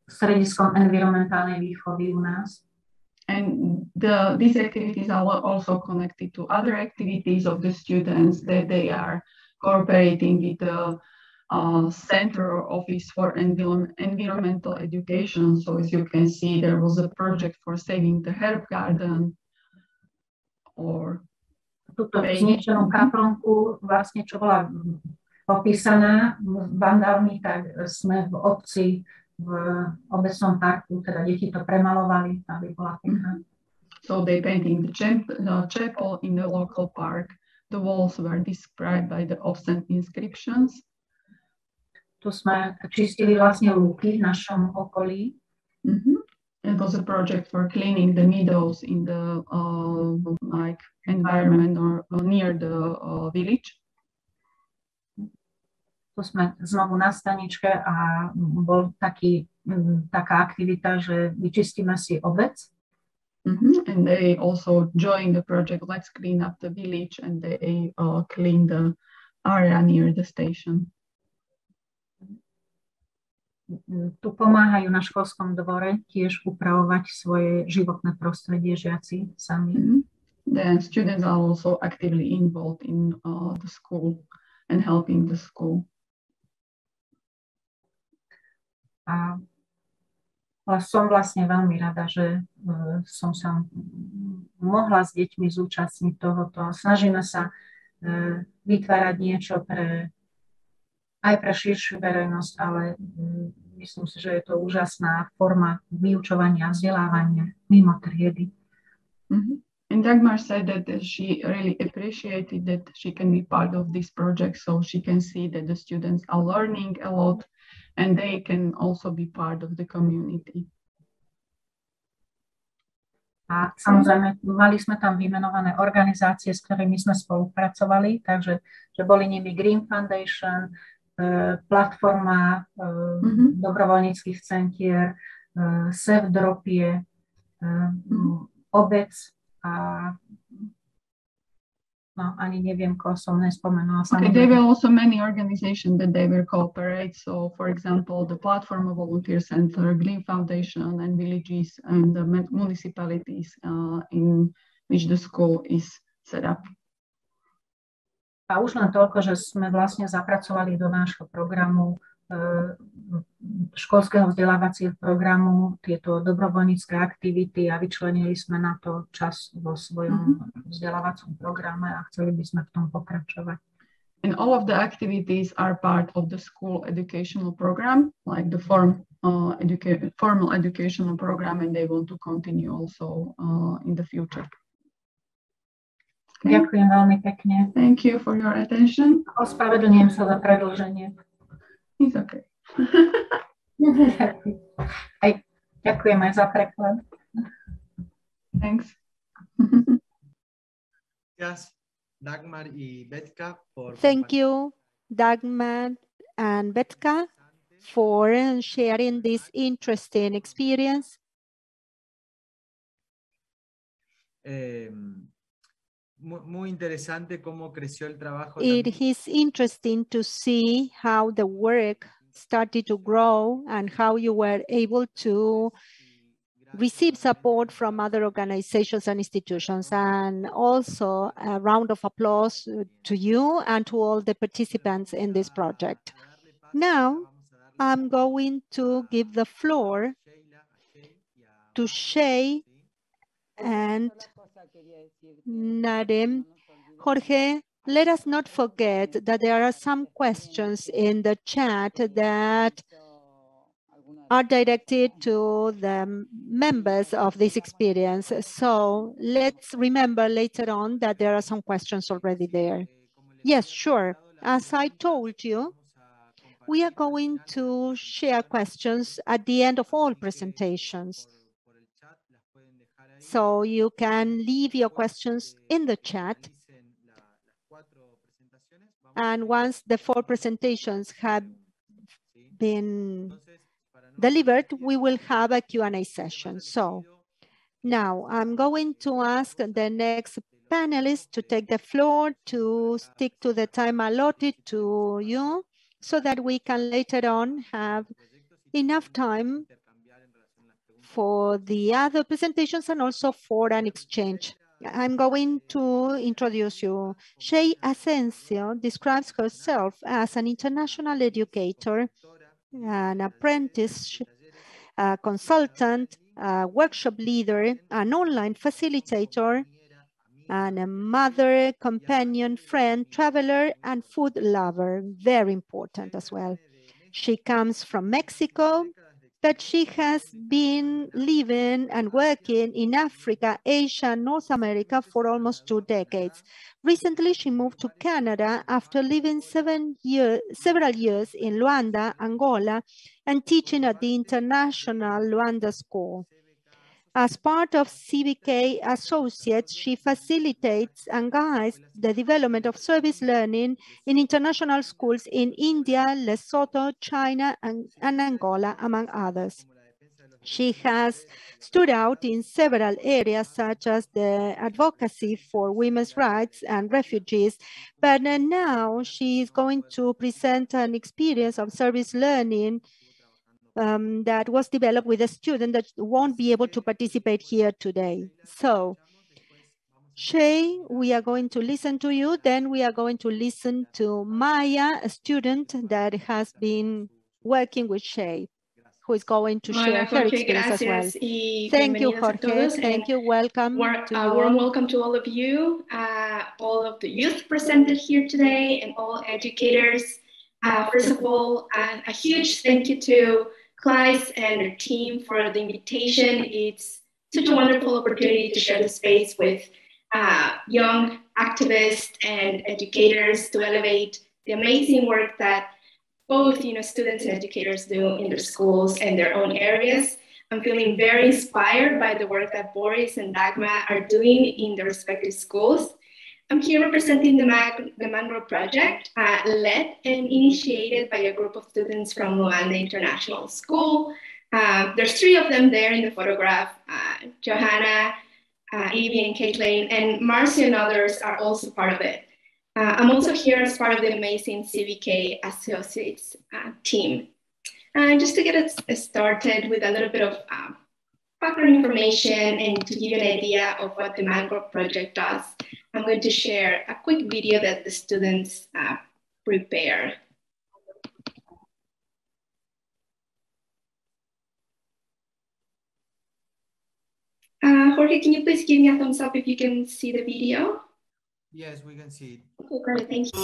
Strediskom environmentálnej výchovy u nás. And these activities are also connected to other activities of the students that they are cooperating with the Center Office for Environmental Education. So as you can see, there was a project for saving the herb garden or túto zničenú kaplnku, vlastne čo bola opísaná vandálmi, tak sme v obci v obecnom parku, teda deti to premalovali, aby bola pekná. So they painted the chapel in the local park. The walls were described by the obscene inscriptions. Tu sme čistili vlastne lúky v našom okolí. It was a project for cleaning the meadows in the like environment or near the village. Tu sme znovu na staničke a bol taká aktivita, že vyčistíme si obec. And they also joined the project Let's Clean Up the Village, and they clean the area near the station. Tu pomáhajú na školskom dvore tiež upravovať svoje životné prostredie žiaci sami. The students are also actively involved in the school and helping the school. Ale som vlastne veľmi rada, že som sa mohla s deťmi zúčastniť tohoto. Snažíme sa vytvárať niečo aj pre širšiu verejnosť, ale myslím si, že je to úžasná forma vyučovania a vzdelávania mimo triedy. And Dagmar said that she really appreciated that she can be part of this project, so she can see that the students are learning a lot and they can also be part of the community. A samozrejme, mali sme tam vymenované organizácie, s ktorými sme spolupracovali, takže že boli nimi Green Foundation, platforma dobrovoľníckych centier, Sevdropie, obec a no, ani neviem, koho som nespomenula. Okay, there were also many organizations that they will cooperate. So, for example, the Platform of Volunteer Center, Green Foundation, and villages and the municipalities in which the school is set up. A už len toľko, že sme vlastne zapracovali do nášho programu, školského vzdelávacieho programu, tieto dobrovoľnícke aktivity a vyčlenili sme na to čas vo svojom vzdelávacom programe a chceli by sme v tom pokračovať. And all of the activities are part of the school educational program, like the formal educational program, and they want to continue also in the future. Okay. Ďakujem veľmi pekne. Thank you for your attention. Ospravedlňujem sa za predĺženie. It's okay. Ďakujem aj za preklad. Thanks. Dagmar y Betka Thank you, Dagmar and Betka, for sharing this interesting experience. Muy interesante cómo creció el trabajo. It is interesting to see how the work started to grow and how you were able to receive support from other organizations and institutions. And also a round of applause to you and to all the participants in this project. Now, I'm going to give the floor to Sheila and Nadin. Jorge, let us not forget that there are some questions in the chat that are directed to the members of this experience. So let's remember later on that there are some questions already there. Yes, sure. As I told you, we are going to share questions at the end of all presentations. So you can leave your questions in the chat. And once the 4 presentations have been delivered, we will have a Q&A session. So now I'm going to ask the next panelists to take the floor, to stick to the time allotted to you, so that we can later on have enough time for the other presentations and also for an exchange. I'm going to introduce you. Sheila Ascencio describes herself as an international educator, an apprentice, consultant, workshop leader, an online facilitator, and a mother, companion, friend, traveler, and food lover. Very important as well. She comes from Mexico, but she has been living and working in Africa, Asia, North America for almost 2 decades. Recently, she moved to Canada after living several years in Luanda, Angola, and teaching at the International Luanda School. As part of CBK Associates, she facilitates and guides the development of service learning in international schools in India, Lesotho, China, and Angola, among others. She has stood out in several areas, such as the advocacy for women's rights and refugees, but now she is going to present an experience of service learning that was developed with a student that won't be able to participate here today. So, Shay, we are going to listen to you. Then we are going to listen to Maya, a student that has been working with Shay, who is going to share her experience as well. Thank you, Jorge. Thank you. Welcome to you. Warm welcome to all of you, all of the youth presented here today, and all educators. First of all, a huge thank you to CLAYSS and their team for the invitation. It's such a wonderful opportunity to share the space with young activists and educators to elevate the amazing work that both students and educators do in their schools and their own areas. I'm feeling very inspired by the work that Boris and Dagmar are doing in their respective schools. I'm here representing the Mangrove Project, led and initiated by a group of students from Luanda International School. There's 3 of them there in the photograph, Johanna, Evie and Caitlin, and Marcy and others are also part of it. I'm also here as part of the amazing CBK Associates team. And just to get us started with a little bit of background information and to give you an idea of what the Mangrove Project does, I'm going to share a quick video that the students prepare. Jorge, can you please give me a thumbs up if you can see the video? Yes, we can see it. Okay, great, thank you.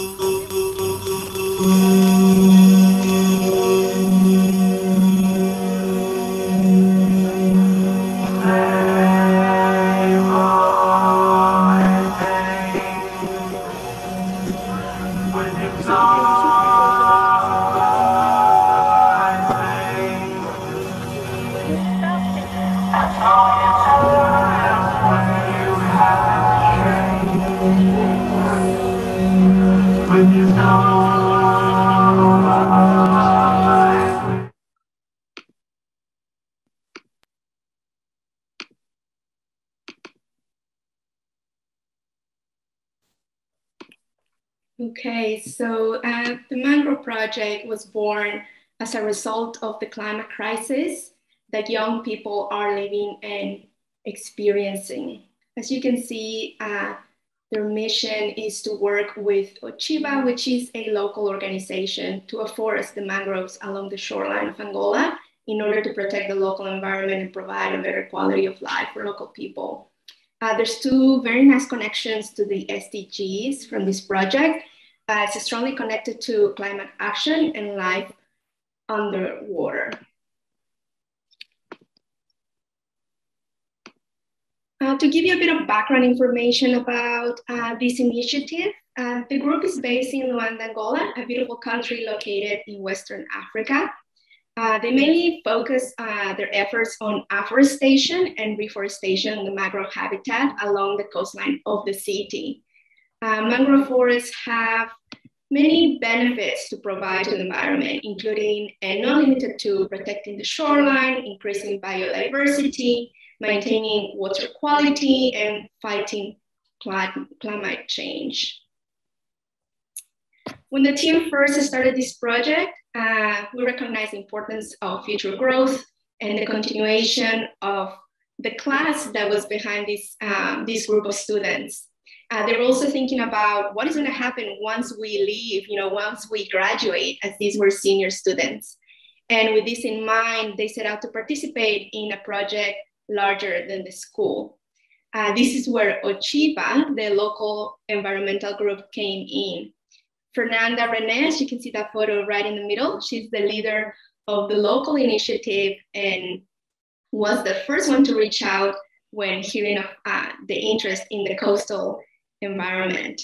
Okay, so the Mangrove Project was born as a result of the climate crisis that young people are living and experiencing. As you can see, their mission is to work with Ochiba, which is a local organization, to afforest the mangroves along the shoreline of Angola in order to protect the local environment and provide a better quality of life for local people. There's two very nice connections to the SDGs from this project. It's strongly connected to climate action and life underwater. To give you a bit of background information about this initiative, the group is based in Luanda, Angola, a beautiful country located in Western Africa. They mainly focus their efforts on afforestation and reforestation in the mangrove habitat along the coastline of the city. Mangrove forests have many benefits to provide to the environment, including and not limited to protecting the shoreline, increasing biodiversity, maintaining water quality, and fighting climate change. When the team first started this project, we recognized the importance of future growth and the continuation of the class that was behind this group of students. They were also thinking about what is going to happen once we leave, once we graduate, as these were senior students. And with this in mind, they set out to participate in a project larger than the school. This is where Ochiba, the local environmental group, came in. Fernanda Rene, as you can see that photo right in the middle, she's the leader of the local initiative and was the first one to reach out when hearing of the interest in the coastal environment.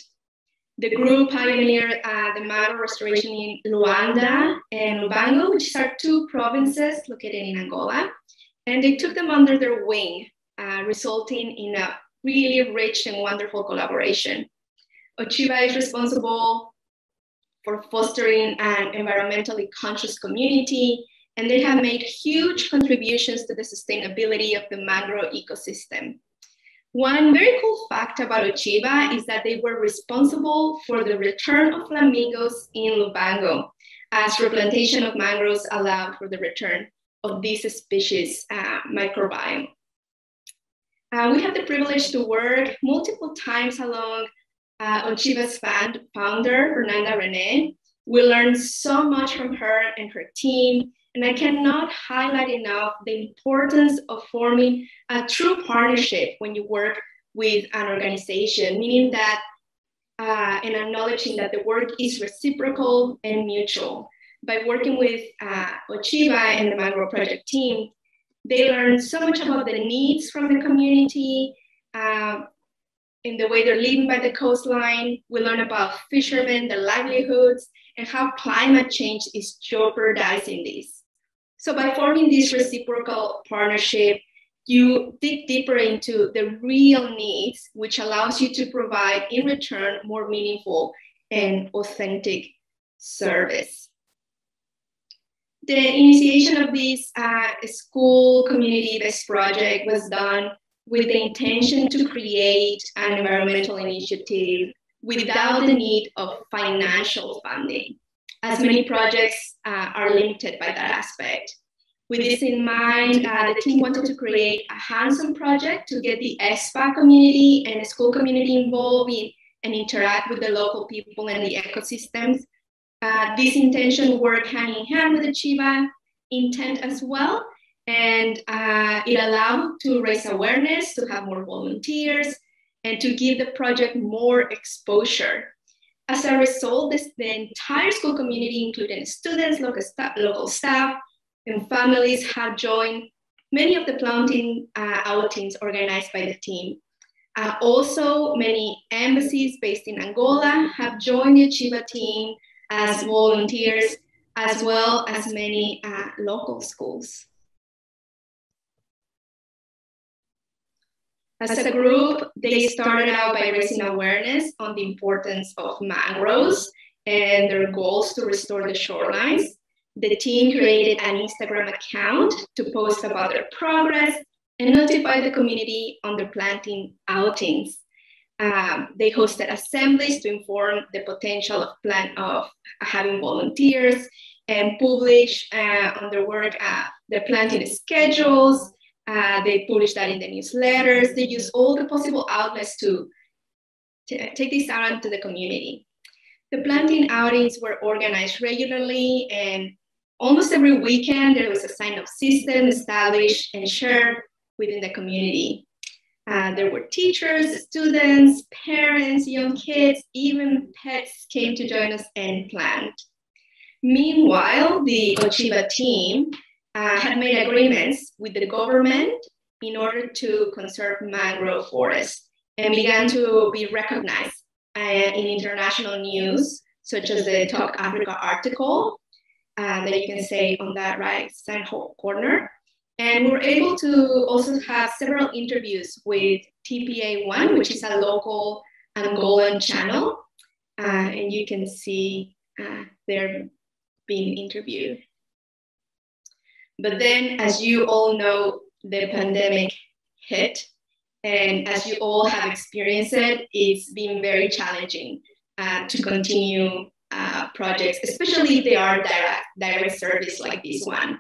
The group pioneered the mangrove restoration in Luanda and Lubango, which are two provinces located in Angola, and they took them under their wing, resulting in a really rich and wonderful collaboration. Ochiba is responsible for fostering an environmentally conscious community, and they have made huge contributions to the sustainability of the mangrove ecosystem. One very cool fact about Ochiba is that they were responsible for the return of flamingos in Lubango, as replantation of mangroves allowed for the return of this species microbiome. We have the privilege to work multiple times along Ochiba's founder, Fernanda Rene. We learned so much from her and her team, and I cannot highlight enough the importance of forming a true partnership when you work with an organization, meaning that and acknowledging that the work is reciprocal and mutual. By working with Ochiba and the Mangrove Project team, they learned so much about the needs from the community, in the way they're living by the coastline. We learn about fishermen, their livelihoods, and how climate change is jeopardizing this. So by forming this reciprocal partnership, you dig deeper into the real needs, which allows you to provide in return more meaningful and authentic service. The initiation of this school community-based project was done with the intention to create an environmental initiative without the need of financial funding, as many projects are limited by that aspect. With this in mind, the team wanted to create a hands-on project to get the ESPA community and the school community involved in and interact with the local people and the ecosystems. This intention worked hand in hand with the Ochiba intent as well, and it allowed to raise awareness, to have more volunteers, and to give the project more exposure. As a result, the entire school community, including students, local staff, and families, have joined many of the planting outings organized by the team. Also, many embassies based in Angola have joined the Ochiba team as volunteers, as well as many local schools. As a group, they started out by raising awareness on the importance of mangroves and their goals to restore the shorelines. The team created an Instagram account to post about their progress and notify the community on their planting outings. They hosted assemblies to inform the potential of having volunteers and publish on their work, their planting schedules. They publish that in the newsletters. They use all the possible outlets to take this out into the community. The planting outings were organized regularly, and almost every weekend there was a sign-up system established and shared within the community. There were teachers, students, parents, young kids, even pets came to join us and plant. Meanwhile, the Ochiva team had made agreements with the government in order to conserve mangrove forests and began to be recognized in international news, such as the Talk Africa article that you can see on that right side corner. And we were able to also have several interviews with TPA1, which is a local Angolan channel. And you can see they're being interviewed. But then, as you all know, the pandemic hit. And as you all have experienced it, it's been very challenging to continue projects, especially if they are direct service like this one.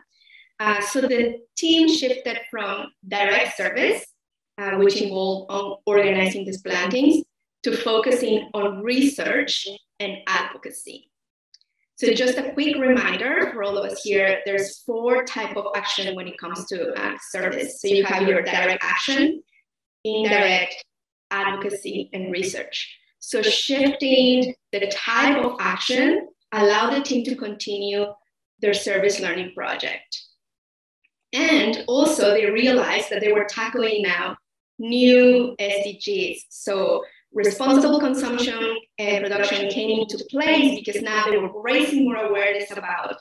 So the team shifted from direct service, which involved organizing these plantings, to focusing on research and advocacy. So just a quick reminder for all of us here, there's 4 types of action when it comes to service. So you have your direct action, indirect, advocacy, and research. So shifting the type of action allowed the team to continue their service learning project. And also they realized that they were tackling now new SDGs. So responsible consumption and production came into place because now they were raising more awareness about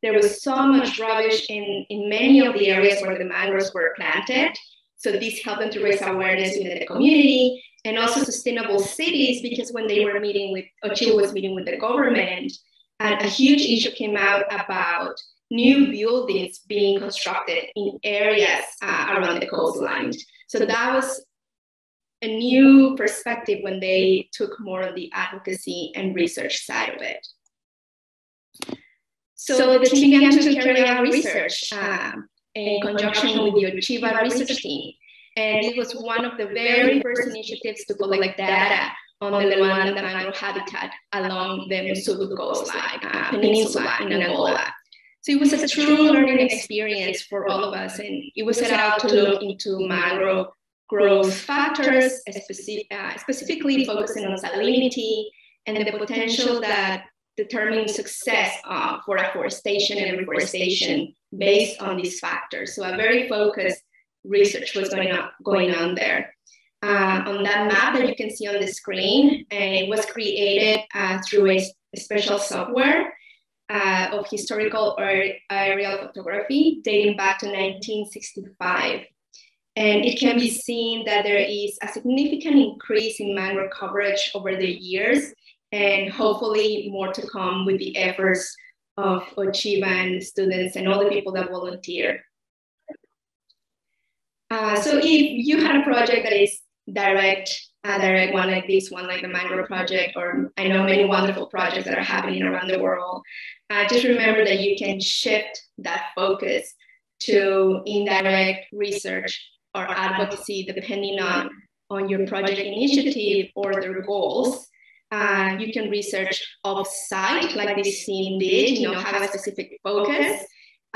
there was so much rubbish in many of the areas where the mangroves were planted. So this helped them to raise awareness within the community, and also sustainable cities, because when they were meeting with, Ochiva was meeting with the government, and a huge issue came out about new buildings being constructed in areas around the coastline. So that was a new perspective when they took more of the advocacy and research side of it. So the team began to carry out research in conjunction with the Ochiva research team. And it was one of the very first initiatives to collect data on the Luanda mangrove habitat along the Chubut coastline, peninsula in Angola. So it was a true learning experience for all of us, and it was set out to look into mangrove growth factors, specifically focusing on salinity and the potential that determines success for afforestation and reforestation based on these factors. So a very focused research was going on there. On that map that you can see on the screen, it was created through a special software of historical or aerial photography dating back to 1965. And it can be seen that there is a significant increase in mangrove coverage over the years, and hopefully more to come with the efforts of Ochiva and students and all the people that volunteer. So if you had a project that is direct one like this one, like the mangrove project, or I know many wonderful projects that are happening around the world, just remember that you can shift that focus to indirect research or advocacy depending on your project initiative or their goals. You can research off-site, like this team did, have a specific focus.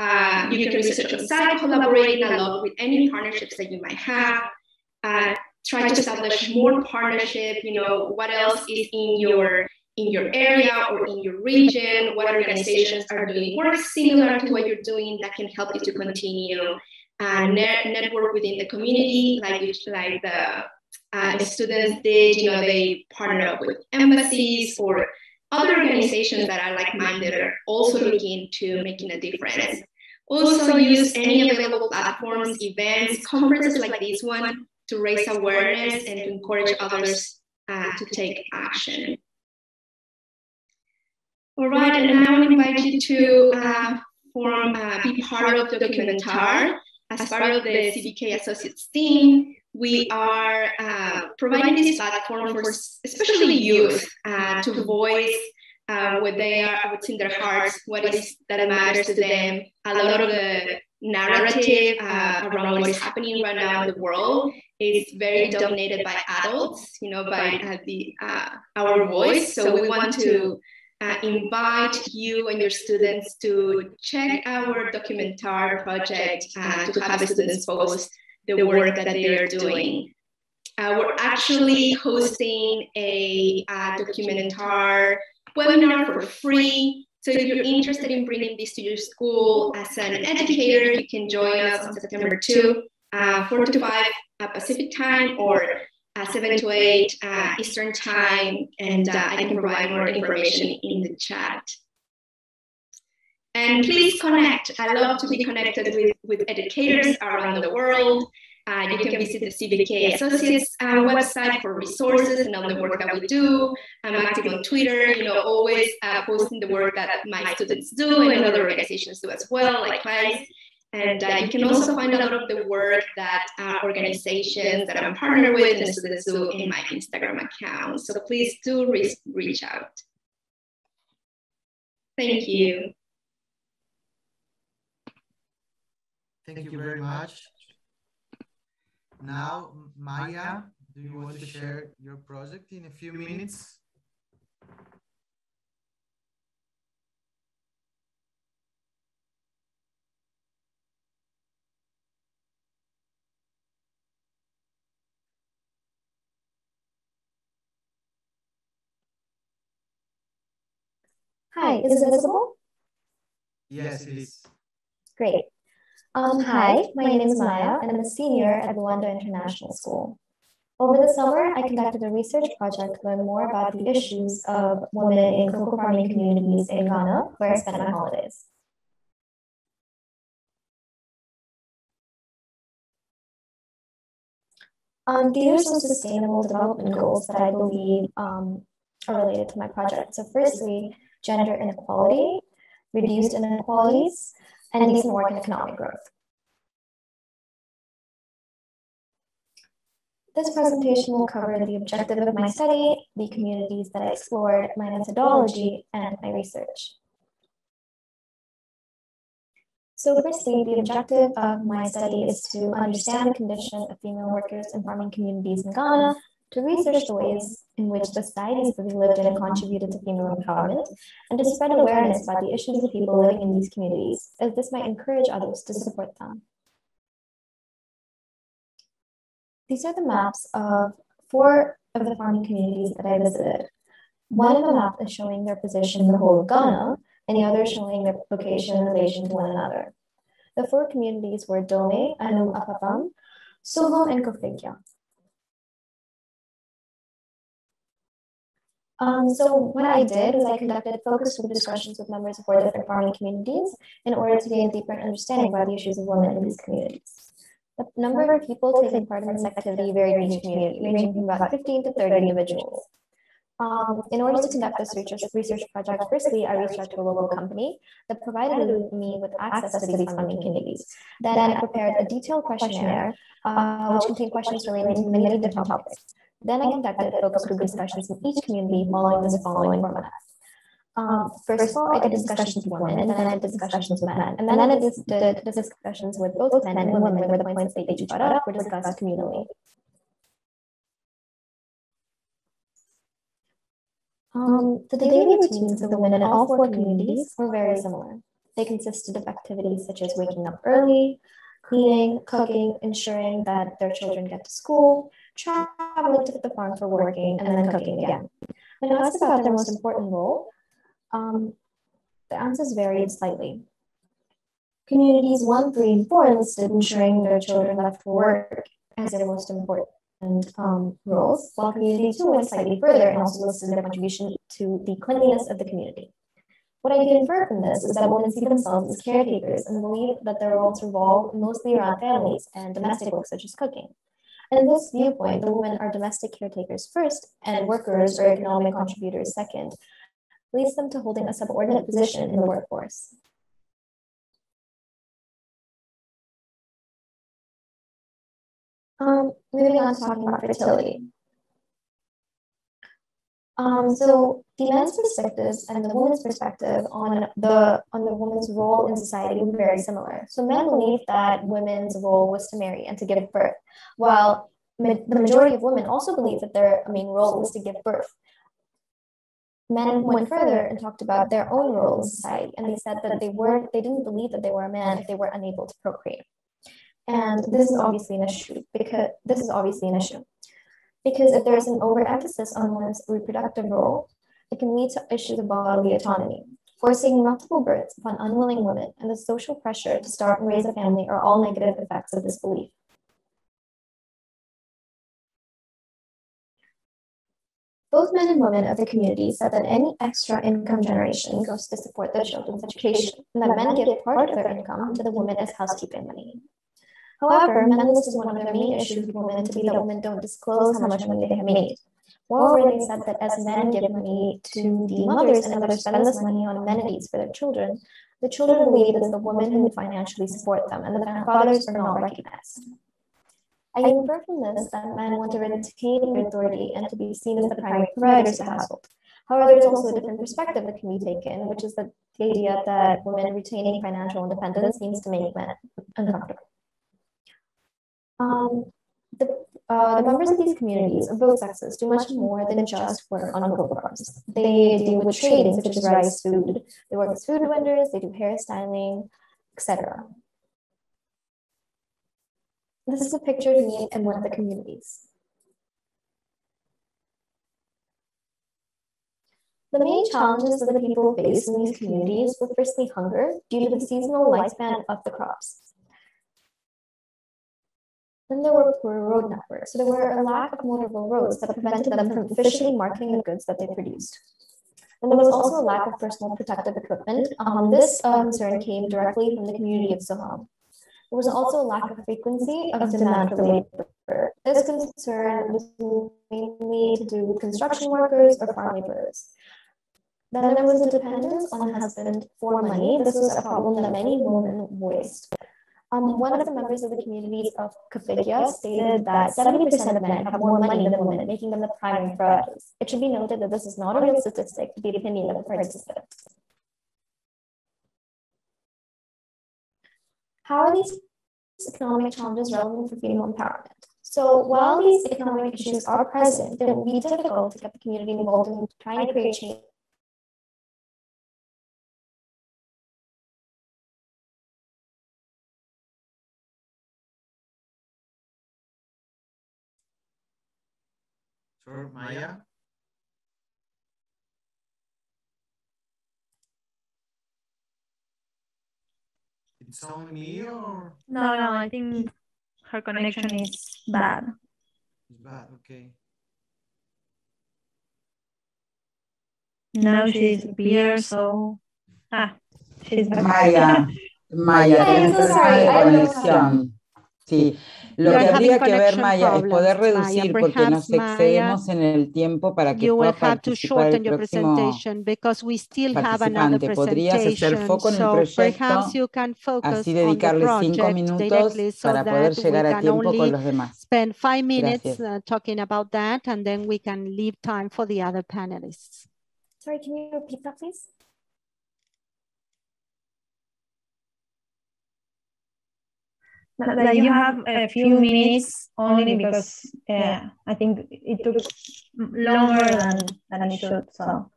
You can research on-site, collaborating a lot with any partnerships that you might have. Try to establish more partnership, what else is in your area or in your region, what organizations are doing work similar to what you're doing that can help you to continue network within the community, like the students did. They partner up with embassies or other organizations that are like-minded, are also looking to making a difference. Also use any available platforms, events, conferences like this one to raise awareness and to encourage others to take action. All right, and now I invite you to be part of Documentar. As part of the CBK Associates team, we are providing this platform for especially youth to voice what they are, what's in their hearts, what is that matters to them. A lot of the narrative around what is happening right now in the world is very dominated by adults, by our voice. So we want to invite you and your students to check our Documentar project, to have the students post the work that they are doing. We're actually hosting a documentary webinar for free. So if you're interested in bringing this to your school as an educator, you can join us on September 2, 4 to 5 Pacific time, or 7 to 8 Eastern time, and I can provide more information in the chat. And please connect. I love to be connected with educators around the world. You can visit the CBK Associates website for resources and all the work that we do. I'm active on Twitter, always posting the work that my students do and other organizations do as well, like CLAYSS. And you can also find a lot of the work that organizations that I'm partnered with and students do in my Instagram account. So please do reach out. Thank you. Thank you very much. Now, Maya, do you want to share your project in a few minutes? Hi, is it visible? Yes, it is. Great. Hi, my name is Maya, and I'm a senior at Luanda International School. Over the summer, I conducted a research project to learn more about the issues of women in cocoa farming communities in Ghana, where I spent my holidays. These are some sustainable development goals that I believe are related to my project. So firstly, gender inequality, reduced inequalities, and decent work and economic growth. This presentation will cover the objective of my study, the communities that I explored, my methodology, and my research. So firstly, the objective of my study is to understand the condition of female workers in farming communities in Ghana, to research the ways in which the societies that we lived in contributed to female empowerment, and to spread awareness about the issues of people living in these communities, as this might encourage others to support them. These are the maps of 4 of the farming communities that I visited. One of the map is showing their position in the whole of Ghana, and the other showing their location in relation to one another. The 4 communities were Dome, Anum Apapam, Suhum, and Kofigya. So what I did was I conducted focus group discussions with members of 4 different farming communities in order to gain a deeper understanding about the issues of women in these communities. The number of people taking part in this activity varied in each community, ranging from about 15 to 30 individuals. In order to conduct this research project, firstly, I reached out to a local company that provided me with access to these farming communities. Then I prepared a detailed questionnaire, which contained questions relating to many different topics. Then I conducted focus group discussions in each community following this following format. First of all, I did discussions with women, and then I did discussions with men. And then I did discussions with both men and women, where the points they each brought up were discussed communally. The daily routines of the women in all 4 communities were very similar. They consisted of activities such as waking up early, cleaning, cooking, ensuring that their children get to school, traveling to the farm for working, and then cooking again. When asked about their most important role, the answers varied slightly. Communities 1, 3, and 4 listed ensuring their children left for work as their most important roles, while community 2 went slightly further and also listed their contribution to the cleanliness of the community. What I can infer from this is that women see themselves as caretakers and believe that their roles revolve mostly around families and domestic work such as cooking. And in this viewpoint, the women are domestic caretakers first and workers or economic contributors second, leads them to holding a subordinate position in the workforce. Moving on to talking about fertility. So the men's perspectives and the woman's perspective on the woman's role in society were very similar. So men believed that women's role was to marry and to give birth, while the majority of women also believed that their main role was to give birth. Men went further and talked about their own role in society, and they said that they didn't believe that they were a man if they were unable to procreate. And this is obviously an issue because if there is an overemphasis on women's reproductive role, it can lead to issues of bodily autonomy. Forcing multiple births upon unwilling women and the social pressure to start and raise a family are all negative effects of this belief. Both men and women of the community said that any extra income generation goes to support their children's education, and that men give part of their income to the women as housekeeping money. However, men listed one of their main issues with women to be that women don't disclose how much money they have made. Moreover, they said that as men give money to the mothers and mothers spend this money on amenities for their children, the children believe it is the women who financially support them, and the fathers are not recognized. I infer from this that men want to retain their authority and to be seen as the primary providers of the household. However, there's also a different perspective that can be taken, which is the idea that women retaining financial independence means to make men uncomfortable. The members of these communities of both sexes do much more than just work on cocoa farms. They deal with trading, such as rice, food. They work as food vendors, they do hairstyling, etc. This is a picture of me in one of the communities. The main challenges that the people face in these communities were firstly hunger due to the seasonal lifespan of the crops. Then there were poor road networks, so there were a lack of motorable roads that prevented them from efficiently marketing the goods that they produced. And there was also a lack of personal protective equipment. This concern came directly from the community of Soha. There was also a lack of frequency of demand for labor. This concern was mainly to do with construction workers or farm laborers. Then there was a dependence on the husband for money. This was a problem that many women voiced. One of the members of the communities of Kafikia stated that 70% of men have more money than women, making them the primary providers. It should be noted that this is not a real statistic, but the opinion of the participants. How are these economic challenges relevant for female empowerment? So while these economic issues are present, it will be difficult to get the community involved in trying to create change. Sure, Maya? It's on me or? No, I think her connection is bad. It's bad, okay. Now she disappears, so... she's back. Maya, tienes problema de conexión. Sí, lo que habría que ver, Maya, es poder reducir, porque nos excedemos en el tiempo para que pueda participar el próximo participante. Podrías hacer foco en el proyecto, así dedicarle 5 minutos para poder llegar a tiempo con los demás. Spend 5 minutes Gracias. talking about that, and then we can leave time for the other panelists. Sorry, can you repeat that, please? That you have a few minutes only because I think it took longer than it should. So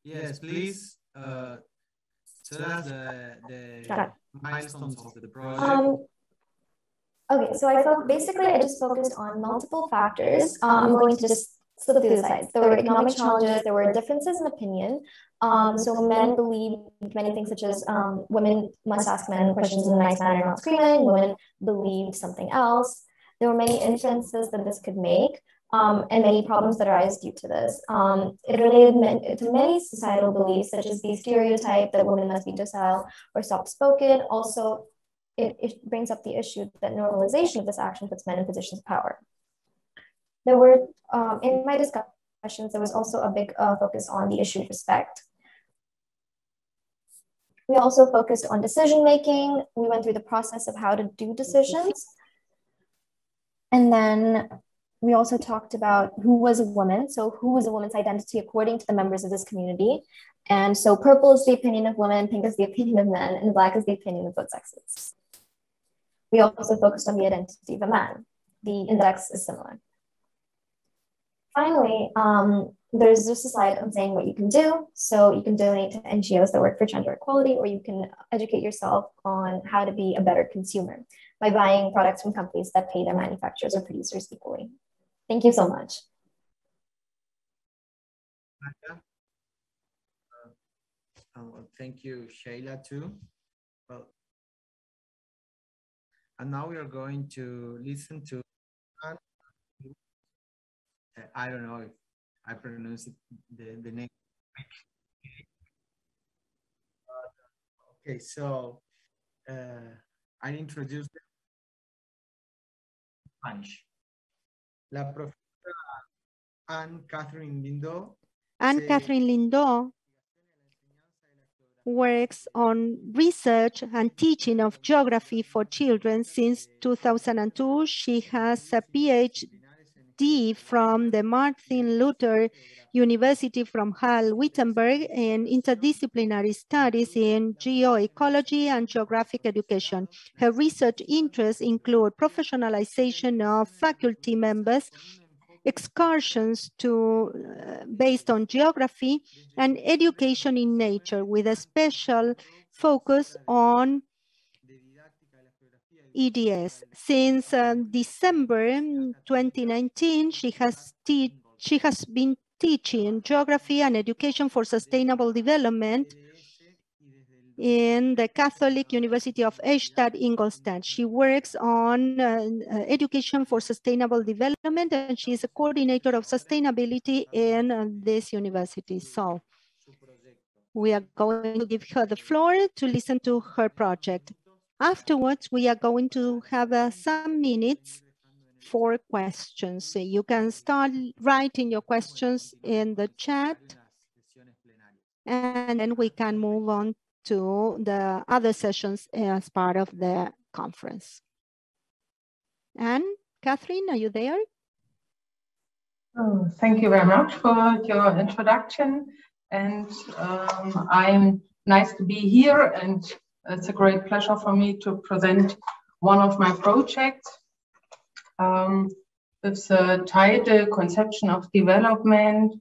Yes, please tell us the milestones of the project. Okay, so I just focused on multiple factors. I'm going to just slip through the slides. There were economic challenges, there were differences in opinion. So men believe many things, such as women must ask men questions in a nice manner, not screaming. Women believed something else. There were many inferences that this could make, and many problems that arise due to this. It related to many societal beliefs, such as the stereotype that women must be docile or soft-spoken. Also, it brings up the issue that normalization of this action puts men in positions of power. There were, in my discussions, there was also a big focus on the issue of respect. We also focused on decision-making. We went through the process of how to do decisions. And then we also talked about who was a woman. So who was a woman's identity according to the members of this community. And so purple is the opinion of women, pink is the opinion of men, and black is the opinion of both sexes. We also focused on the identity of a man. The index is similar. Finally, there's just a slide on saying what you can do. So you can donate to NGOs that work for gender equality, or you can educate yourself on how to be a better consumer by buying products from companies that pay their manufacturers or producers equally. Thank you so much. Thank you, Sheila, too. Well, and now we are going to listen to, I don't know if I pronounce it, the name. Okay, so I introduce them in Spanish. La profesora Anne-Catherine Lindau. Anne-Catherine Lindau works on research and teaching of geography for children since 2002. She has a PhD from the Martin Luther University from Halle-Wittenberg in interdisciplinary studies in geoecology and geographic education. Her research interests include professionalization of faculty members, excursions based on geography, and education in nature with a special focus on EDS. Since December 2019, she has been teaching geography and education for sustainable development in the Catholic University of Eichstätt-Ingolstadt. She works on education for sustainable development, and she is a coordinator of sustainability in this university. So we are going to give her the floor to listen to her project. Afterwards, we are going to have some minutes for questions. So you can start writing your questions in the chat, and then we can move on to the other sessions as part of the conference. And Catherine, are you there? Oh, thank you very much for your introduction. And I'm nice to be here, and it's a great pleasure for me to present one of my projects. It's the title Conception of Development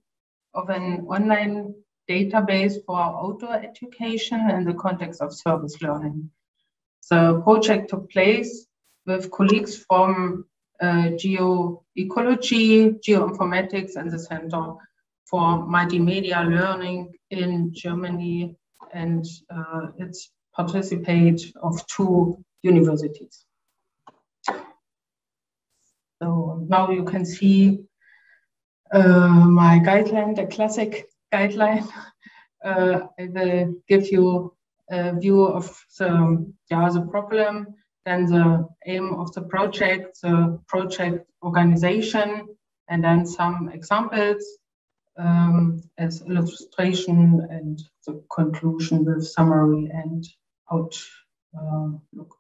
of an Online Database for Outdoor Education in the Context of Service Learning. The project took place with colleagues from geoecology, geoinformatics, and the Center for Multimedia Learning in Germany, and it's participate of 2 universities. So now you can see my guideline, the classic guideline. I will give you a view of the problem, then the aim of the project organization, and then some examples as illustration, and the conclusion with summary and outlook.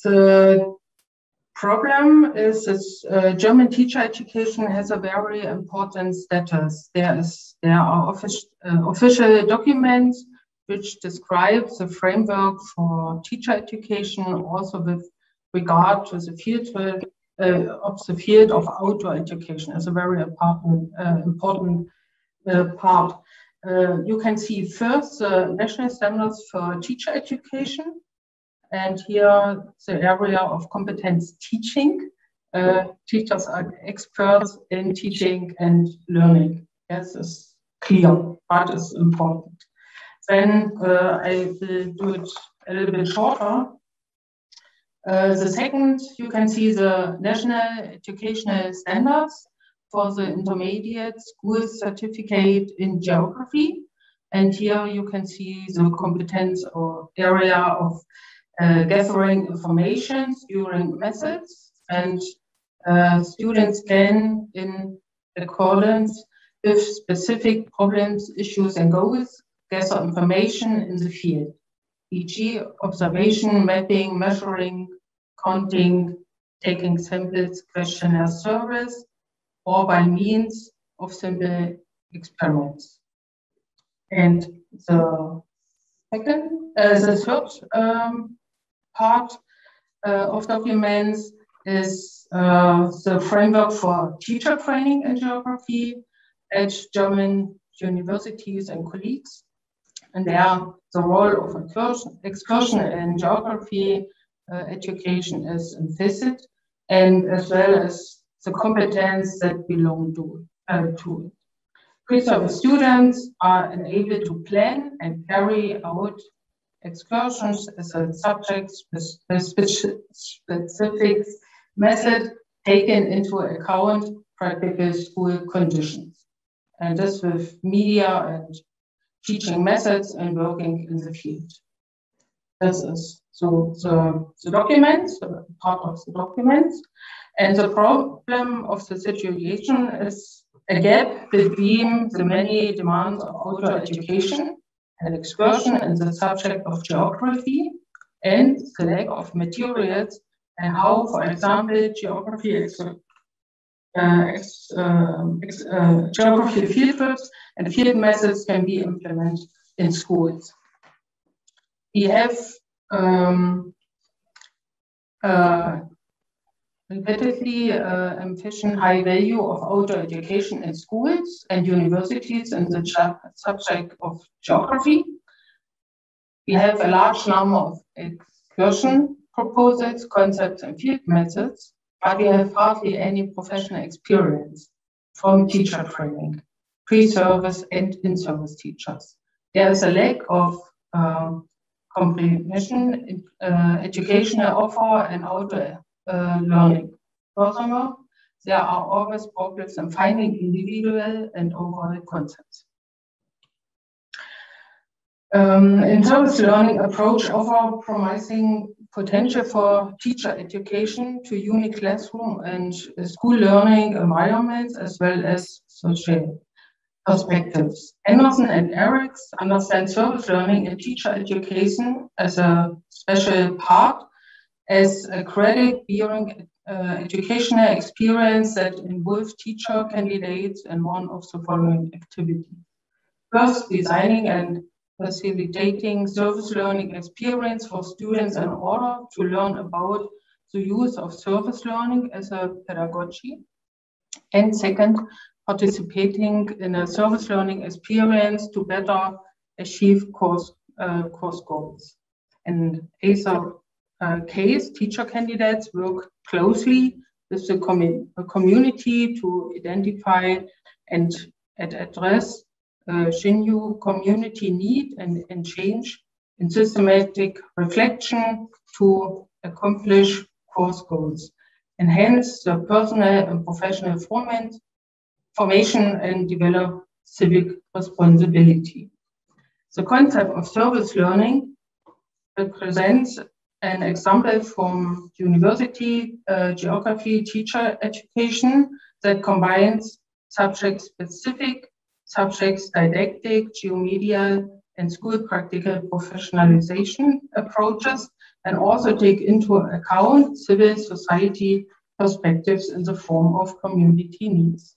The problem is that German teacher education has a very important status. There are official documents which describe the framework for teacher education, also with regard to the field of outdoor education as a very important part. You can see first the national standards for teacher education, and here the area of competence teaching. Teachers are experts in teaching and learning. Yes, it's clear, but it's important. Then I will do it a little bit shorter. The second, you can see the national educational standards for the intermediate school certificate in geography. And here you can see the competence or area of gathering information during methods, and students can, in accordance with specific problems, issues, and goals, gather information in the field, e.g. observation, mapping, measuring, counting, taking samples, questionnaire surveys, or by means of simple experiments. And the third part of documents is the framework for teacher training in geography at German universities and colleagues. And there, the role of excursion in geography education is implicit, and as well as the competence that belong to it. Pre-service students are enabled to plan and carry out excursions as a subject-specific method taken into account practical school conditions. And this with media and teaching methods and working in the field. This is so the documents, part of the documents. And the problem of the situation is a gap between the many demands of outdoor education and excursion in the subject of geography and the lack of materials and how, for example, geography field trips and field methods can be implemented in schools. We have repeatedly envisioned high value of outdoor education in schools and universities in the subject of geography. We have a large number of excursion proposals, concepts, and field methods, but we have hardly any professional experience from teacher training, pre-service and in-service teachers. There is a lack of comprehension, educational offer, and outdoor learning. Furthermore, there are always problems in finding individual and overall concepts. In-service learning approach offer promising potential for teacher education to unique classroom and school learning environments as well as social perspectives. Anderson and Eriks understand service learning and teacher education as a special part, as a credit bearing educational experience that involves teacher candidates in one of the following activities. First, designing and facilitating service learning experience for students in order to learn about the use of service learning as a pedagogy. And second, participating in a service learning experience to better achieve course goals. In either case, teacher candidates work closely with the community to identify and address genuine community need and change in systematic reflection to accomplish course goals, enhance the personal and professional formation and develop civic responsibility. The concept of service learning represents an example from university geography teacher education that combines subject-specific, subject-didactic, geomedial, and school practical professionalization approaches, and also take into account civil society perspectives in the form of community needs.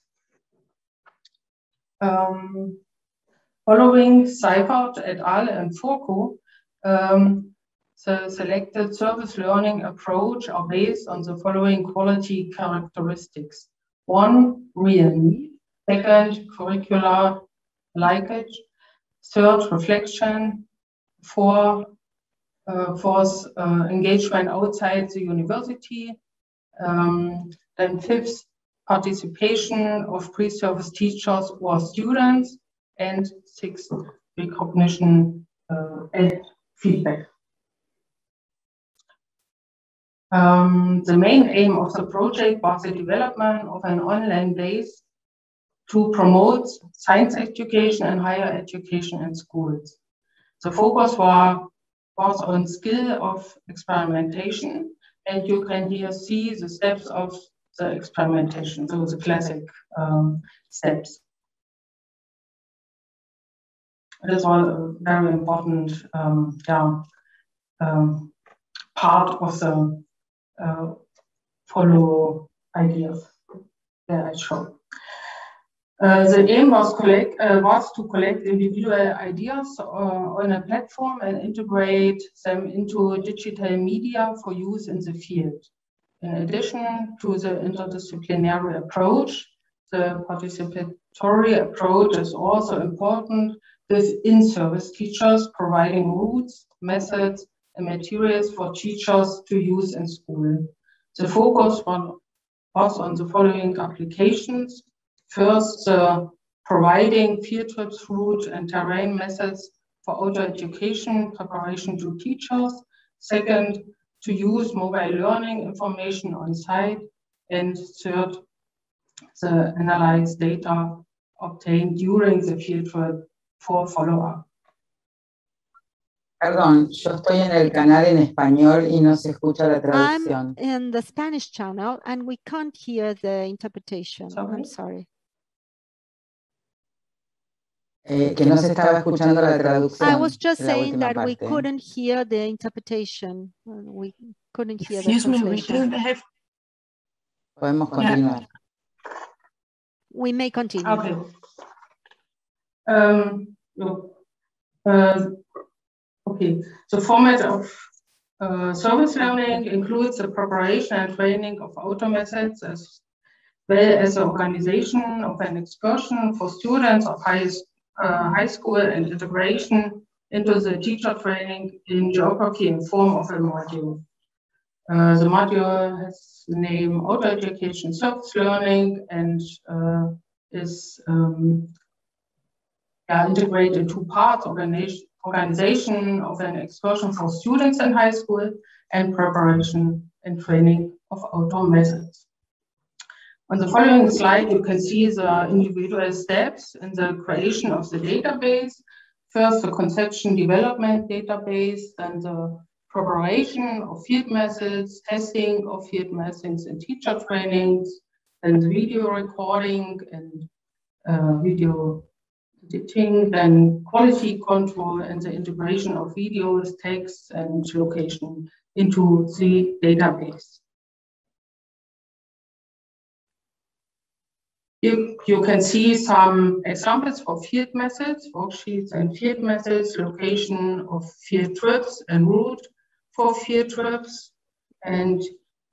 Following Seifert et al. And Foucault, the selected service learning approach are based on the following quality characteristics. One, real need. Second, curricular linkage. Third, reflection. Fourth, engagement outside the university. Then fifth, participation of pre-service teachers or students. And sixth, recognition and feedback. The main aim of the project was the development of an online base to promote science education and higher education in schools. The focus was on skill of experimentation, and you can here see the steps of the experimentation, so the classic steps. It is all a very important part of the follow ideas that I showed. The aim was to collect individual ideas on a platform and integrate them into digital media for use in the field. in addition to the interdisciplinary approach, the participatory approach is also important with in-service teachers providing routes, methods, and materials for teachers to use in school. The focus was on the following applications. First, providing field trips, route, and terrain methods for outdoor education preparation to teachers. Second, to use mobile learning information on site. And third, the analyzed data obtained during the field trip for follow-up. Perdón, yo estoy en el canal en español y no se escucha la traducción. I'm in the Spanish channel and we can't hear the interpretation. Sorry? I'm sorry. Que no se estaba escuchando la traducción. I was just de la saying última that we parte. couldn't hear the interpretation. We couldn't hear the Excuse me, translation. we have. Podemos continuar. We may continue. Okay. Okay, the format of service learning includes the preparation and training of outdoor methods as well as the organization of an excursion for students of high school and integration into the teacher training in geography in form of a module. The module has the name Outdoor Education Service Learning and is integrated in two parts: organization of an excursion for students in high school and preparation and training of outdoor methods. On the following slide, you can see the individual steps in the creation of the database. First, the conception development database, then the preparation of field methods, testing of field methods and teacher trainings, then the video recording and video editing, then quality control and the integration of videos, text, and location into the database. You can see some examples of field methods, worksheets and field methods, location of field trips and route for field trips. And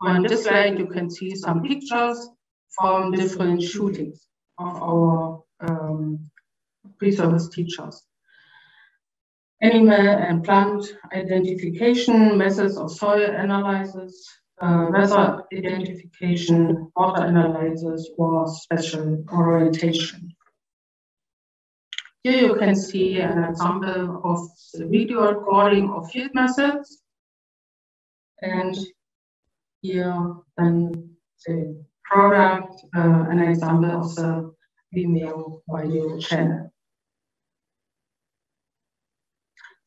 on this slide, you can see some pictures from different shootings of our pre-service teachers. Animal and plant identification, methods of soil analysis, weather identification, water analysis, or special orientation. Here you can see an example of the video recording of field methods. And here then the product, an example of the Vimeo video channel.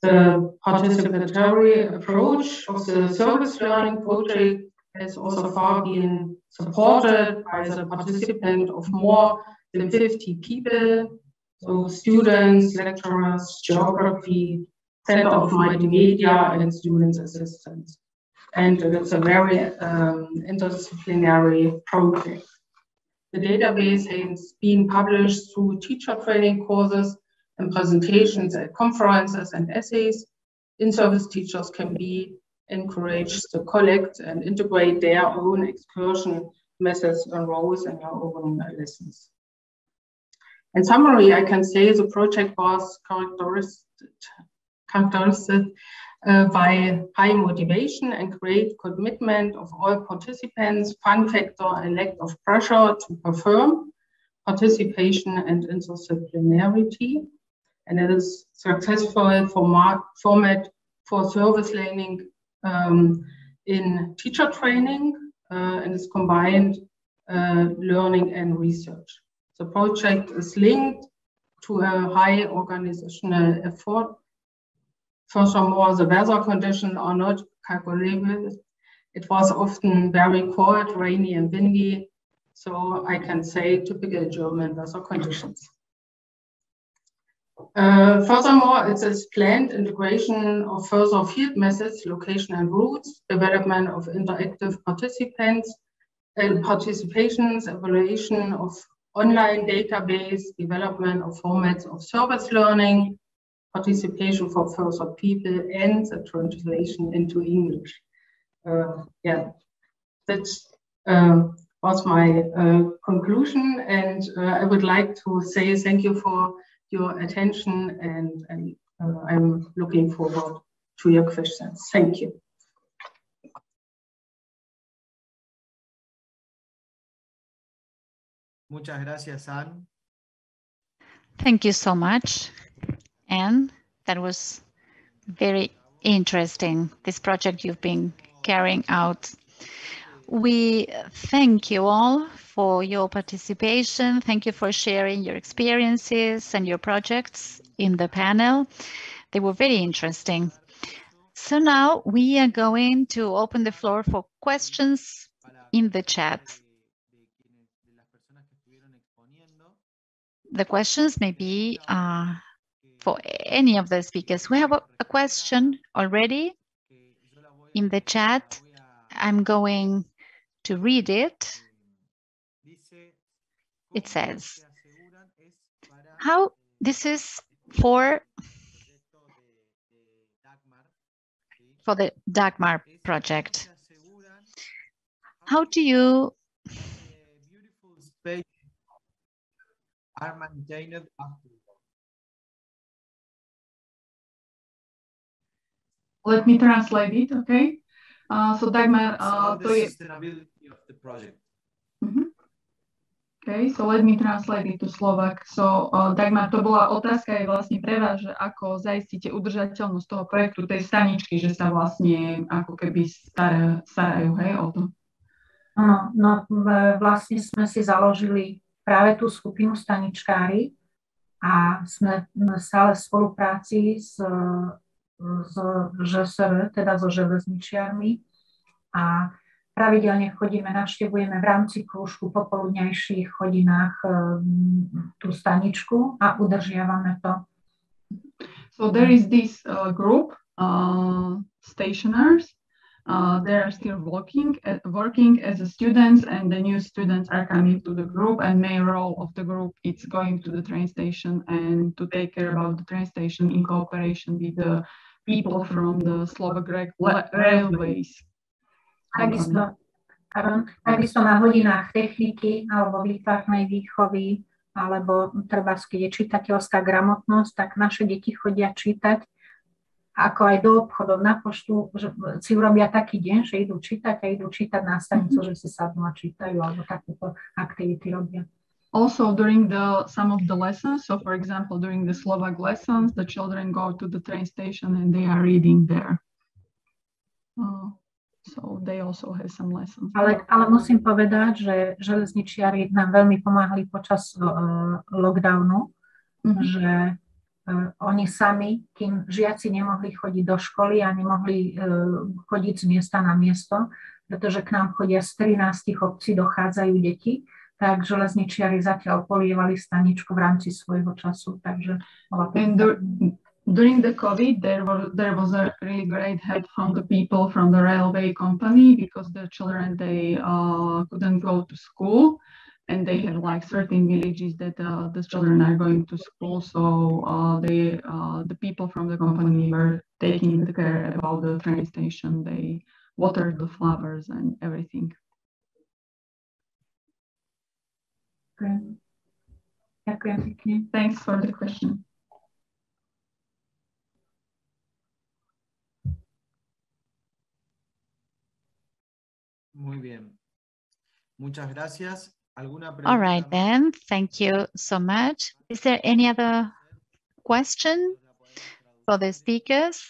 The participatory approach of the service learning project has also far been supported by the participants of more than 50 people, so students, lecturers, geography, Center of Multimedia, and students' assistants. And it's a very interdisciplinary project. The database has been published through teacher training courses and presentations at conferences and essays. In-service teachers can be encouraged to collect and integrate their own excursion methods and roles in their own lessons. In summary, I can say the project was characterized by high motivation and great commitment of all participants, fun factor and lack of pressure to perform, participation and interdisciplinarity. And it is successful format for service learning in teacher training and is combined learning and research. The project is linked to a high organizational effort. Furthermore, the weather conditions are not calculable. It was often very cold, rainy and windy, so I can say typical German weather conditions. Furthermore, it is planned integration of further field methods, location and routes, development of interactive participants and participations, evaluation of online database, development of formats of service learning, participation for further people, and the translation into English. That was my conclusion, and I would like to say thank you for your attention, and I'm looking forward to your questions. Thank you. Muchas gracias, Anne. Thank you so much, Anne. That was very interesting, this project you've been carrying out. We thank you all for your participation. Thank you for sharing your experiences and your projects in the panel. They were very interesting. So now we are going to open the floor for questions in the chat. The questions may be for any of the speakers. We have a question already in the chat. I'm going to read it. It says, how this is for the Dagmar project. How do you are maintained afterwards? Let me translate it, okay? So Dagmar, the sustainability of the project. Okay, so let me translate it to Slovak. So Dagmar, to bola otázka je vlastne pre vás, že ako zaistíte udržateľnosť toho projektu, tej staničky, že sa vlastne ako keby starajú, hej, o to. No, vlastne sme si založili práve tú skupinu staničkári a sme stále v spolupráci s ŽSR, teda so železničiarmi, a pravidelne chodíme, navštevujeme v rámci krúžku popoludňajších hodinách tú staničku a udržiavame to. So there is this group, stationers. They are still working as a students, and the new students are coming to the group, and main role of the group is going to the train station and to take care about the train station in cooperation with the people from the Slovak railways. Takisto na hodinách techniky alebo výtvarnej výchovy, alebo treba, keď je čitateľská gramotnosť, tak naše deti chodia čítať, ako aj do obchodov, na poštu, že si urobia taký deň, že idú čítať a idú čítať na stanicu, že si sadnú a čítajú, alebo takéto aktivity robia. Also, during some of the lessons, so for example, during the Slovak lessons, the children go to the train station and they are reading there. So they also have some lessons. Ale musím povedať, že železničiari nám veľmi pomáhali počas lockdownu, že oni sami, kým žiaci nemohli chodiť do školy a nemohli chodiť z miesta na miesto, pretože k nám chodia z 13 obcí, dochádzajú deti, tak železničiari zatiaľ polievali staničku v rámci svojho času. Takže during the COVID, there was a really great help from the people from the railway company, because the children, they couldn't go to school, and they have like certain villages that the children are going to school. So the people from the company were taking the care about the train station. They watered the flowers and everything. Thanks for the question. Muy bien. Muchas gracias. All right, then. Thank you so much. Is there any other question for the speakers?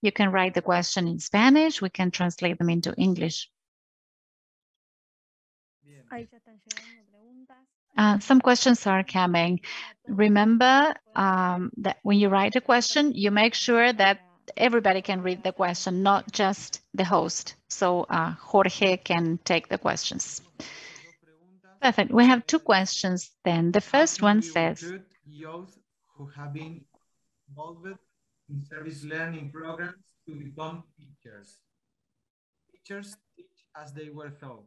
You can write the question in Spanish. We can translate them into English. Some questions are coming. Remember that when you write a question, you make sure that everybody can read the question, not just the host. So Jorge can take the questions. Perfect. We have two questions then. The first one says, youth who have been involved in service learning programs to become teachers. Teachers teach as they were taught.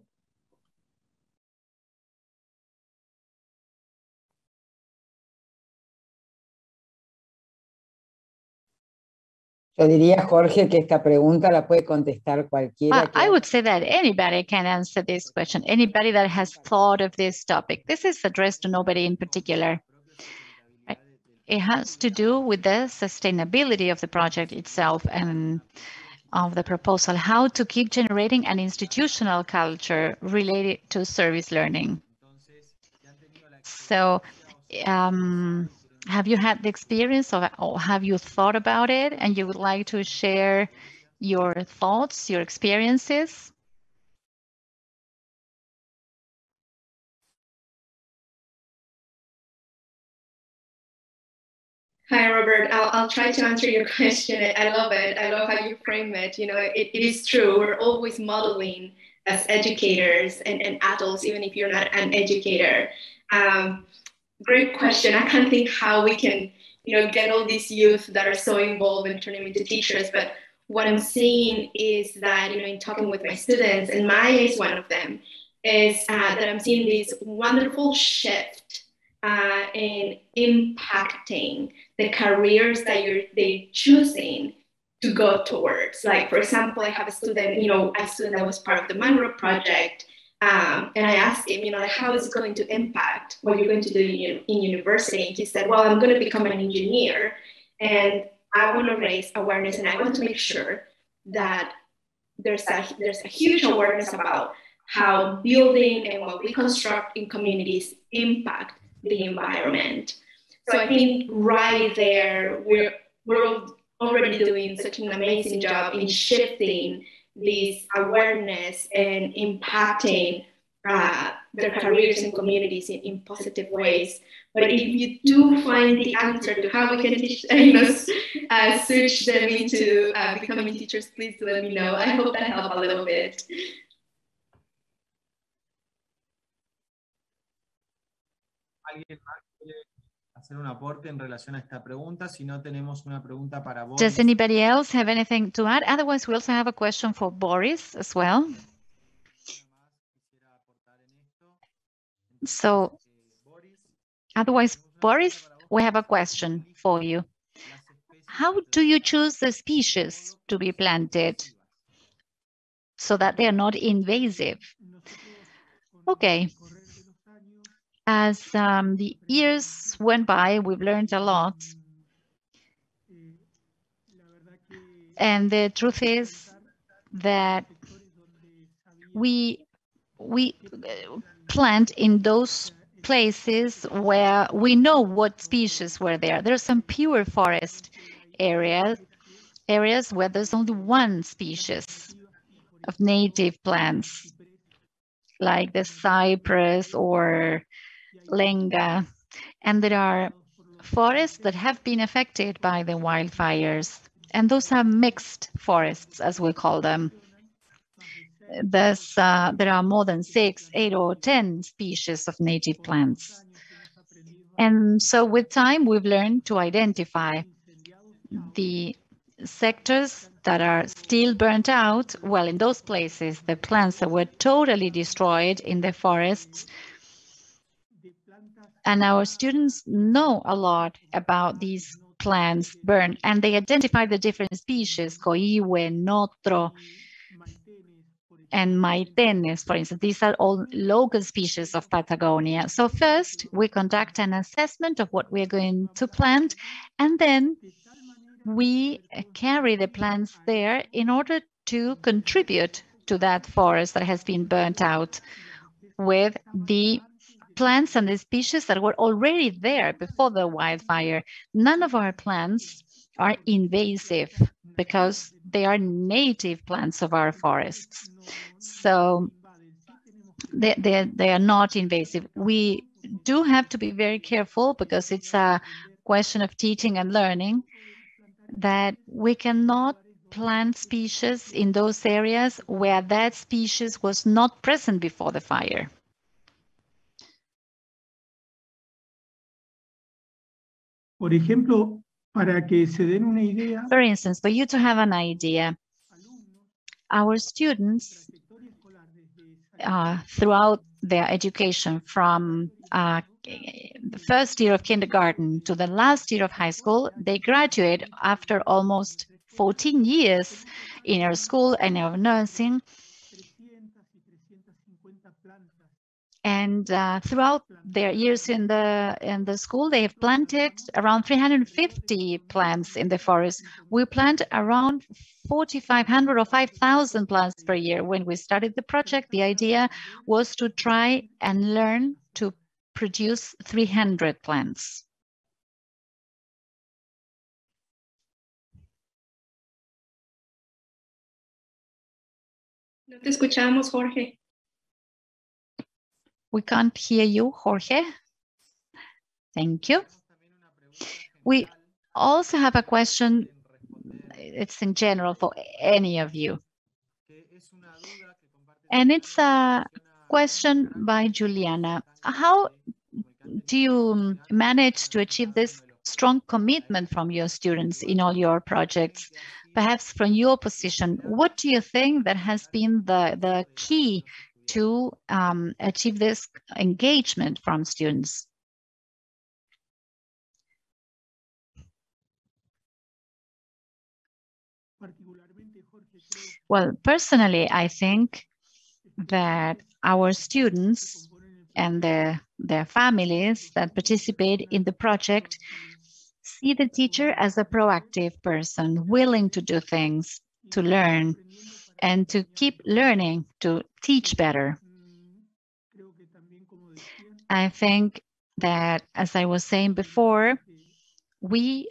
Yo diría, Jorge, que esta pregunta la puede contestar cualquiera. I would say that anybody can answer this question, anybody that has thought of this topic. This is addressed to nobody in particular. It has to do with the sustainability of the project itself and of the proposal, how to keep generating an institutional culture related to service learning. So have you had the experience of, or have you thought about it and you would like to share your thoughts, your experiences? Hi, Robert. I'll try to answer your question. I love it. I love how you frame it. You know, it is true. We're always modeling as educators and adults, even if you're not an educator. Great question. I can't think how we can, you know, get all these youth that are so involved and turn them into teachers. But what I'm seeing is that, you know, in talking with my students, and Maya is one of them, is that I'm seeing this wonderful shift in impacting the careers that they're choosing to go towards. Like, for example, I have a student, you know, a student that was part of the Mangrove Project, and I asked him, you know, like, how is it going to impact what you're going to do in university? And he said, well, I'm going to become an engineer, and I want to raise awareness, and I want to make sure that there's a huge awareness about how building and what we construct in communities impact the environment. So I think right there, we're already doing such an amazing job in shifting this awareness and impacting their careers and communities in positive ways. But if you do find the answer to how we can teach, switch them into becoming teachers, please do let me know. I hope that helped a little bit. ¿Alguien más quiere hacer un aporte en relación a esta pregunta? Si no, tenemos una pregunta para Boris. Does anybody else have anything to add? Otherwise, we also have a question for Boris as well. So, otherwise, Boris, we have a question for you. How do you choose the species to be planted so that they are not invasive? Okay. As the years went by, we've learned a lot. And the truth is that we plant in those places where we know what species were there. There are some pure forest areas where there's only one species of native plants, like the cypress or lenga, and there are forests that have been affected by the wildfires, and those are mixed forests, as we call them. There are more than 6, 8, or 10 species of native plants. And so with time, we've learned to identify the sectors that are still burnt out. Well, in those places, the plants that were totally destroyed in the forests. And our students know a lot about these plants burned, and they identify the different species, coihue, notro, and maitenes, for instance. These are all local species of Patagonia. So first, we conduct an assessment of what we're going to plant, and then we carry the plants there in order to contribute to that forest that has been burnt out with the plants and the species that were already there before the wildfire. None of our plants are invasive because they are native plants of our forests. So they are not invasive. We do have to be very careful because it's a question of teaching and learning that we cannot plant species in those areas where that species was not present before the fire. Por ejemplo, para que se den una idea. For instance, for you to have an idea, our students throughout their education from the first year of kindergarten to the last year of high school, they graduate after almost 14 years in our school and our nursing. And throughout their years in the school, they have planted around 350 plants in the forest. We plant around 4,500 or 5,000 plants per year. When we started the project, the idea was to try and learn to produce 300 plants. No te escuchamos, Jorge. We can't hear you, Jorge. Thank you. We also have a question. It's in general for any of you. And it's a question by Juliana. How do you manage to achieve this strong commitment from your students in all your projects? Perhaps from your position, what do you think that has been the key to achieve this engagement from students? Well, personally, I think that our students and their families that participate in the project see the teacher as a proactive person, willing to do things, to learn, and to keep learning, to teach better. I think that, as I was saying before, we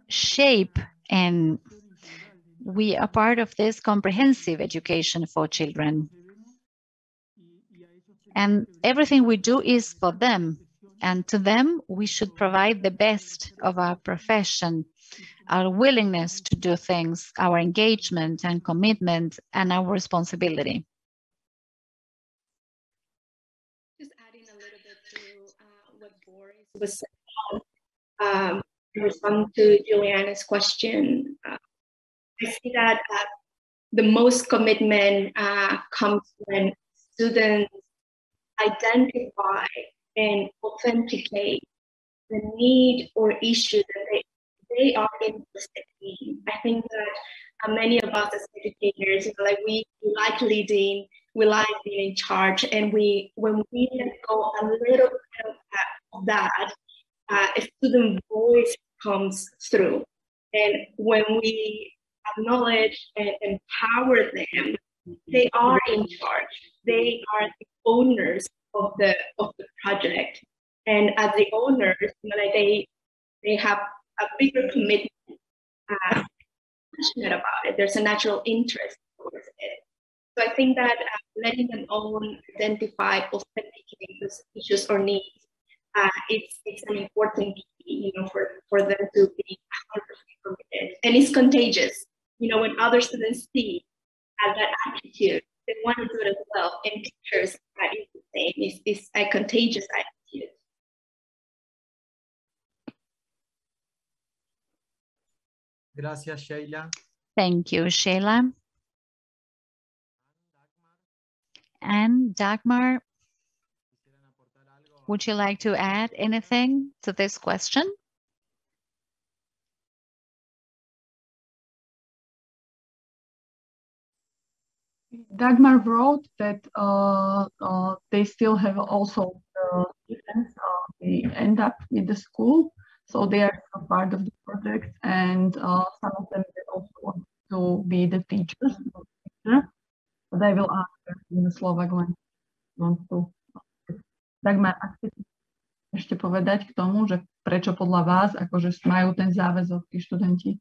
shape and we are part of this comprehensive education for children. And everything we do is for them. And to them, we should provide the best of our profession, our willingness to do things, our engagement and commitment, and our responsibility. Just adding a little bit to what Boris was saying, in response to Juliana's question, I see that the most commitment comes when students identify and authenticate the need or issue that they are interested in. I think that many of us as educators, like we like leading, we like being in charge, and when we let go a little bit of that, a student voice comes through. And when we acknowledge and empower them, they are in charge. They are the owners of the project, and as the owners, they have a bigger commitment, passionate about it. There's a natural interest towards it. So I think that letting them own, identify, authenticate those issues or needs, it's an important key, for them to be 100% committed, and it's contagious. When other students see that attitude, they want to do it as well. And teachers are the same. It's a contagious attitude. Gracias, Sheila. Thank you, Sheila. And Dagmar, would you like to add anything to this question? Dagmar wrote that they still have also students. They end up with the school, so they are a part of the project, and some of them also want to be the teachers. But I will ask in the Slovak one. Dagmar, ak chcete ešte povedať k tomu, že prečo podľa vás akože majú ten záväzok tí študenti?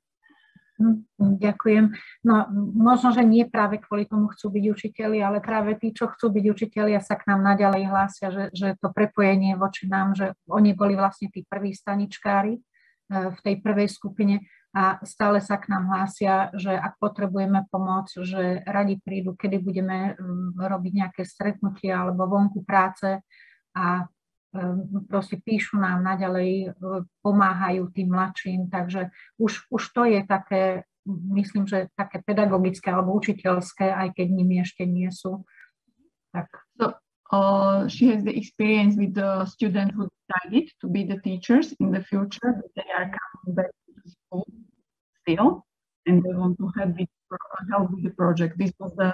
Ďakujem. No, možno, že nie práve kvôli tomu chcú byť učiteľi, ale práve tí, čo chcú byť učiteľia, sa k nám naďalej hlásia, že to prepojenie voči nám, že oni boli vlastne tí prví staničkári v tej prvej skupine a stále sa k nám hlásia, že ak potrebujeme pomoc, že radi prídu, kedy budeme robiť nejaké stretnutia alebo vonku práce a proste píšu nám naďalej, pomáhajú tým mladším, takže už to je také, myslím, že také pedagogické alebo učiteľské, aj keď nimi ešte nie sú. Tak. So, she has the experience with the students who decided to be the teachers in the future, that they are coming back to school still, and they want to help with the project. This was the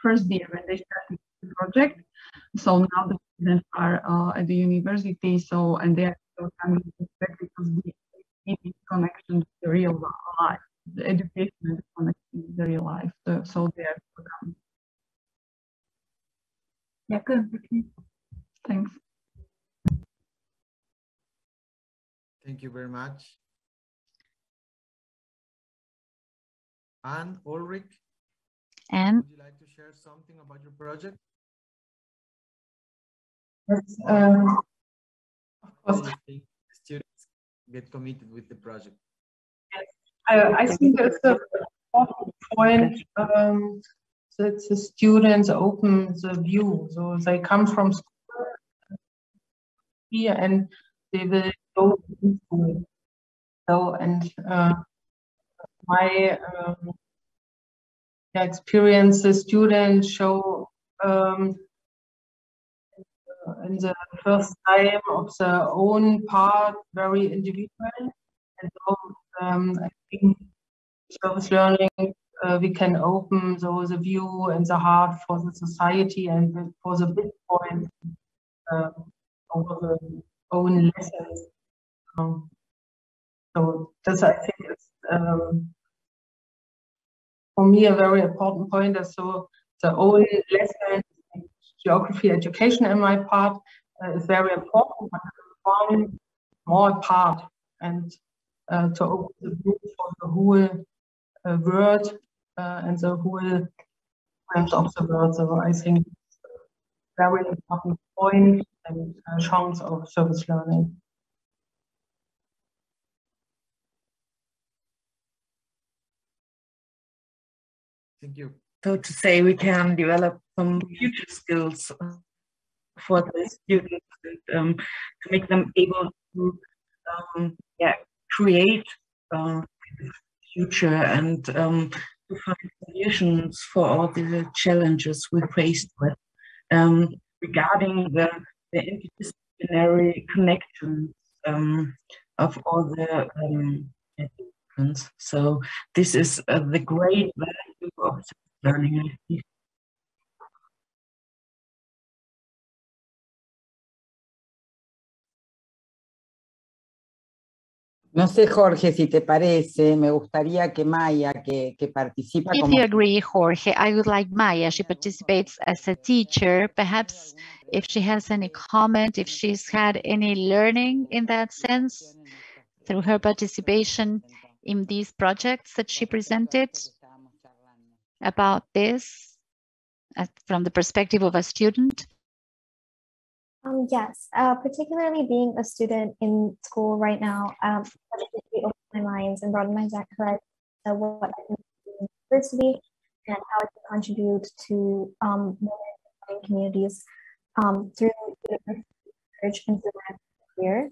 first year when they started the project. So now the students are at the university, and they are still coming back because we need this connection to the real life, the education and the connection to the real life. So they are still coming. Yeah, good. Thanks. Thank you very much. And Ulrich, And would you like to share something about your project? Yes, of course. Do you think students get committed with the project? Yes, I think it's an important point that the students open the view. So they come from school here and they will go into it. So, and my experience, the students show in the first time of their own part very individual, and so I think service learning we can open the view and the heart for the society and for the big point over the own lessons. So this I think is for me a very important point. So the own lesson, geography education in my part is very important, but one more part and to open the view for the whole world and the whole range of the world. So I think it's a very important point and chance of service learning. Thank you. So to say, we can develop some future skills for the students to make them able to create future and to find solutions for all the challenges we're faced with. Regarding the interdisciplinary connections of all the disciplines. So this is the great value of learning, I think. No sé, Jorge, si te parece, me gustaría que Maya, que participa if como... you agree, Jorge, I would like Maya. She participates as a teacher. Perhaps if she has any comment, if she's had any learning in that sense through her participation in these projects that she presented about this from the perspective of a student. Yes, particularly being a student in school right now, really opened my mind and broadened my horizon of what I can do in university and how I can contribute to women communities through university research and through my career.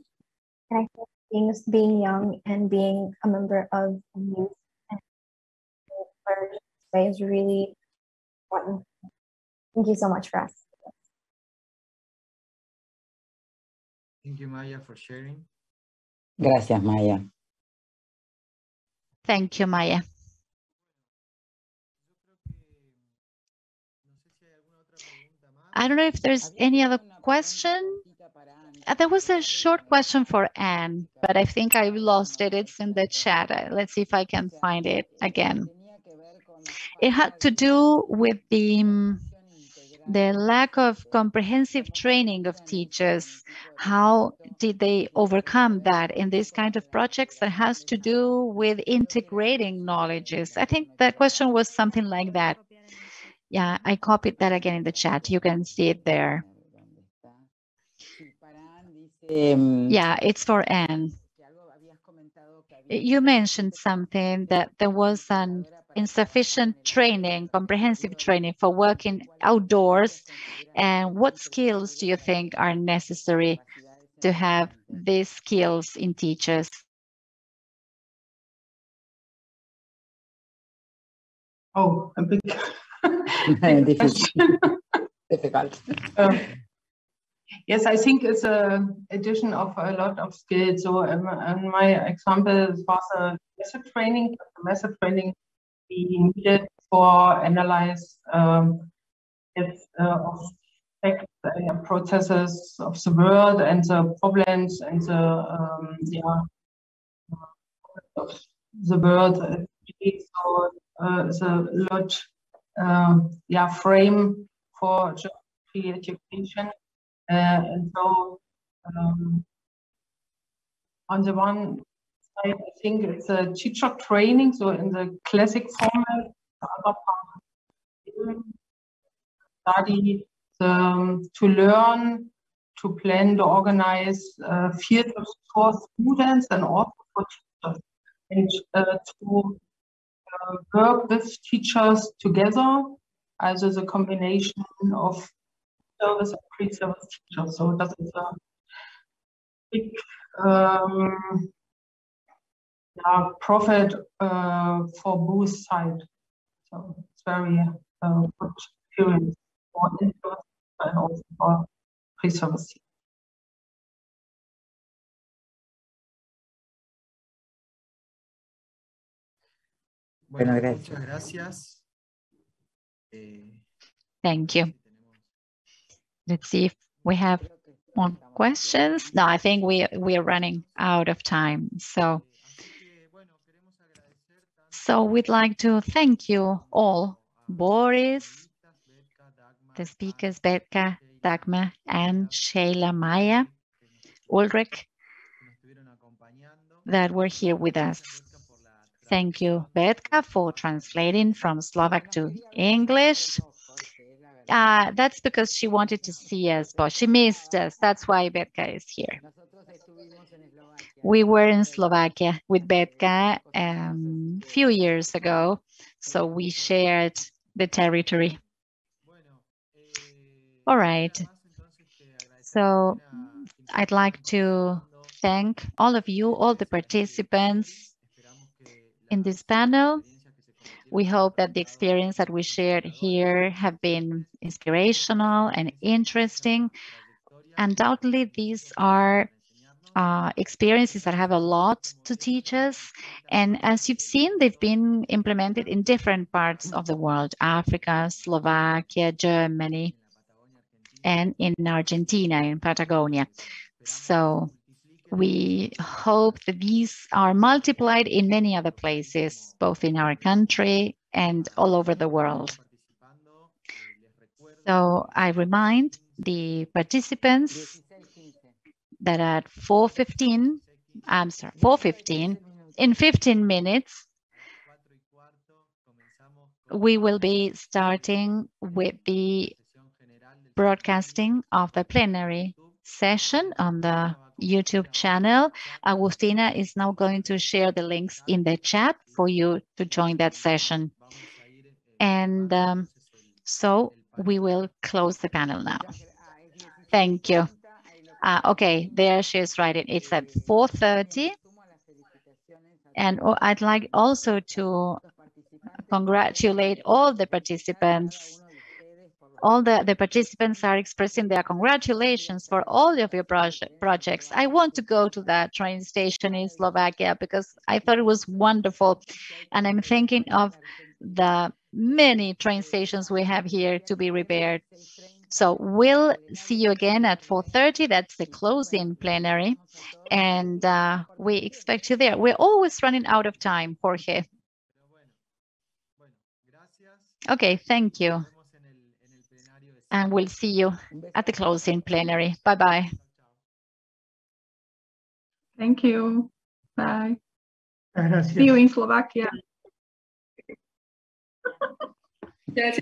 And I think being young and being a member of youth and is really important. Thank you so much for asking. Thank you, Maya, for sharing. Gracias, Maya. Thank you, Maya. I don't know if there's any other question. There was a short question for Anne, but I think I lost it. It's in the chat. Let's see if I can find it again. It had to do with the lack of comprehensive training of teachers. How did they overcome that in this kind of projects that has to do with integrating knowledges? I think the question was something like that. Yeah, I copied that again in the chat. You can see it there. Yeah, it's for Anne. You mentioned something that there was an insufficient training, comprehensive training for working outdoors. And what skills do you think are necessary to have these skills in teachers? Oh, a big Difficult. Yes, I think it's an addition of a lot of skills. So in my example was a method training. The method training we needed for analyze of processes of the world and the problems and the of the world. So the lot frame for geography education. And so on the one side, I think it's a teacher training. So in the classic format, the other part study to learn, to plan, to organize fields for students and also for teachers, and to work with teachers together, also the combination of service and pre-service teachers. So that is a big profit for both sides. So it's very good experience for in-person and also for pre-service. Bueno, gracias. Muchas gracias. Thank you. Let's see if we have more questions. No, I think we are running out of time. So we'd like to thank you all, Boris, the speakers, Betka, Dagmar, and Sheila, Maya, Ulrich, that were here with us. Thank you, Betka, for translating from Slovak to English. That's because she wanted to see us, but she missed us. That's why Betka is here. We were in Slovakia with Betka a few years ago, so we shared the territory. All right. So I'd like to thank all of you, all the participants in this panel. We hope that the experience that we shared here have been inspirational and interesting. Undoubtedly, these are experiences that have a lot to teach us. And as you've seen, they've been implemented in different parts of the world: Africa, Slovakia, Germany, and in Argentina, in Patagonia. So we hope that these are multiplied in many other places, both in our country and all over the world. So I remind the participants that at 4:15, in 15 minutes, we will be starting with the broadcasting of the plenary session on the YouTube channel. Agustina is now going to share the links in the chat for you to join that session. And so we will close the panel now. Thank you. Okay, there she is writing. It's at 4:30. And I'd like also to congratulate all the participants. All the participants are expressing their congratulations for all of your projects. I want to go to that train station in Slovakia because I thought it was wonderful. And I'm thinking of the many train stations we have here to be repaired. So we'll see you again at 4:30. That's the closing plenary. And we expect you there. We're always running out of time, Jorge. Okay, thank you. And we'll see you at the closing plenary. Bye-bye. Thank you. Bye. Gracias. See you in Slovakia. That's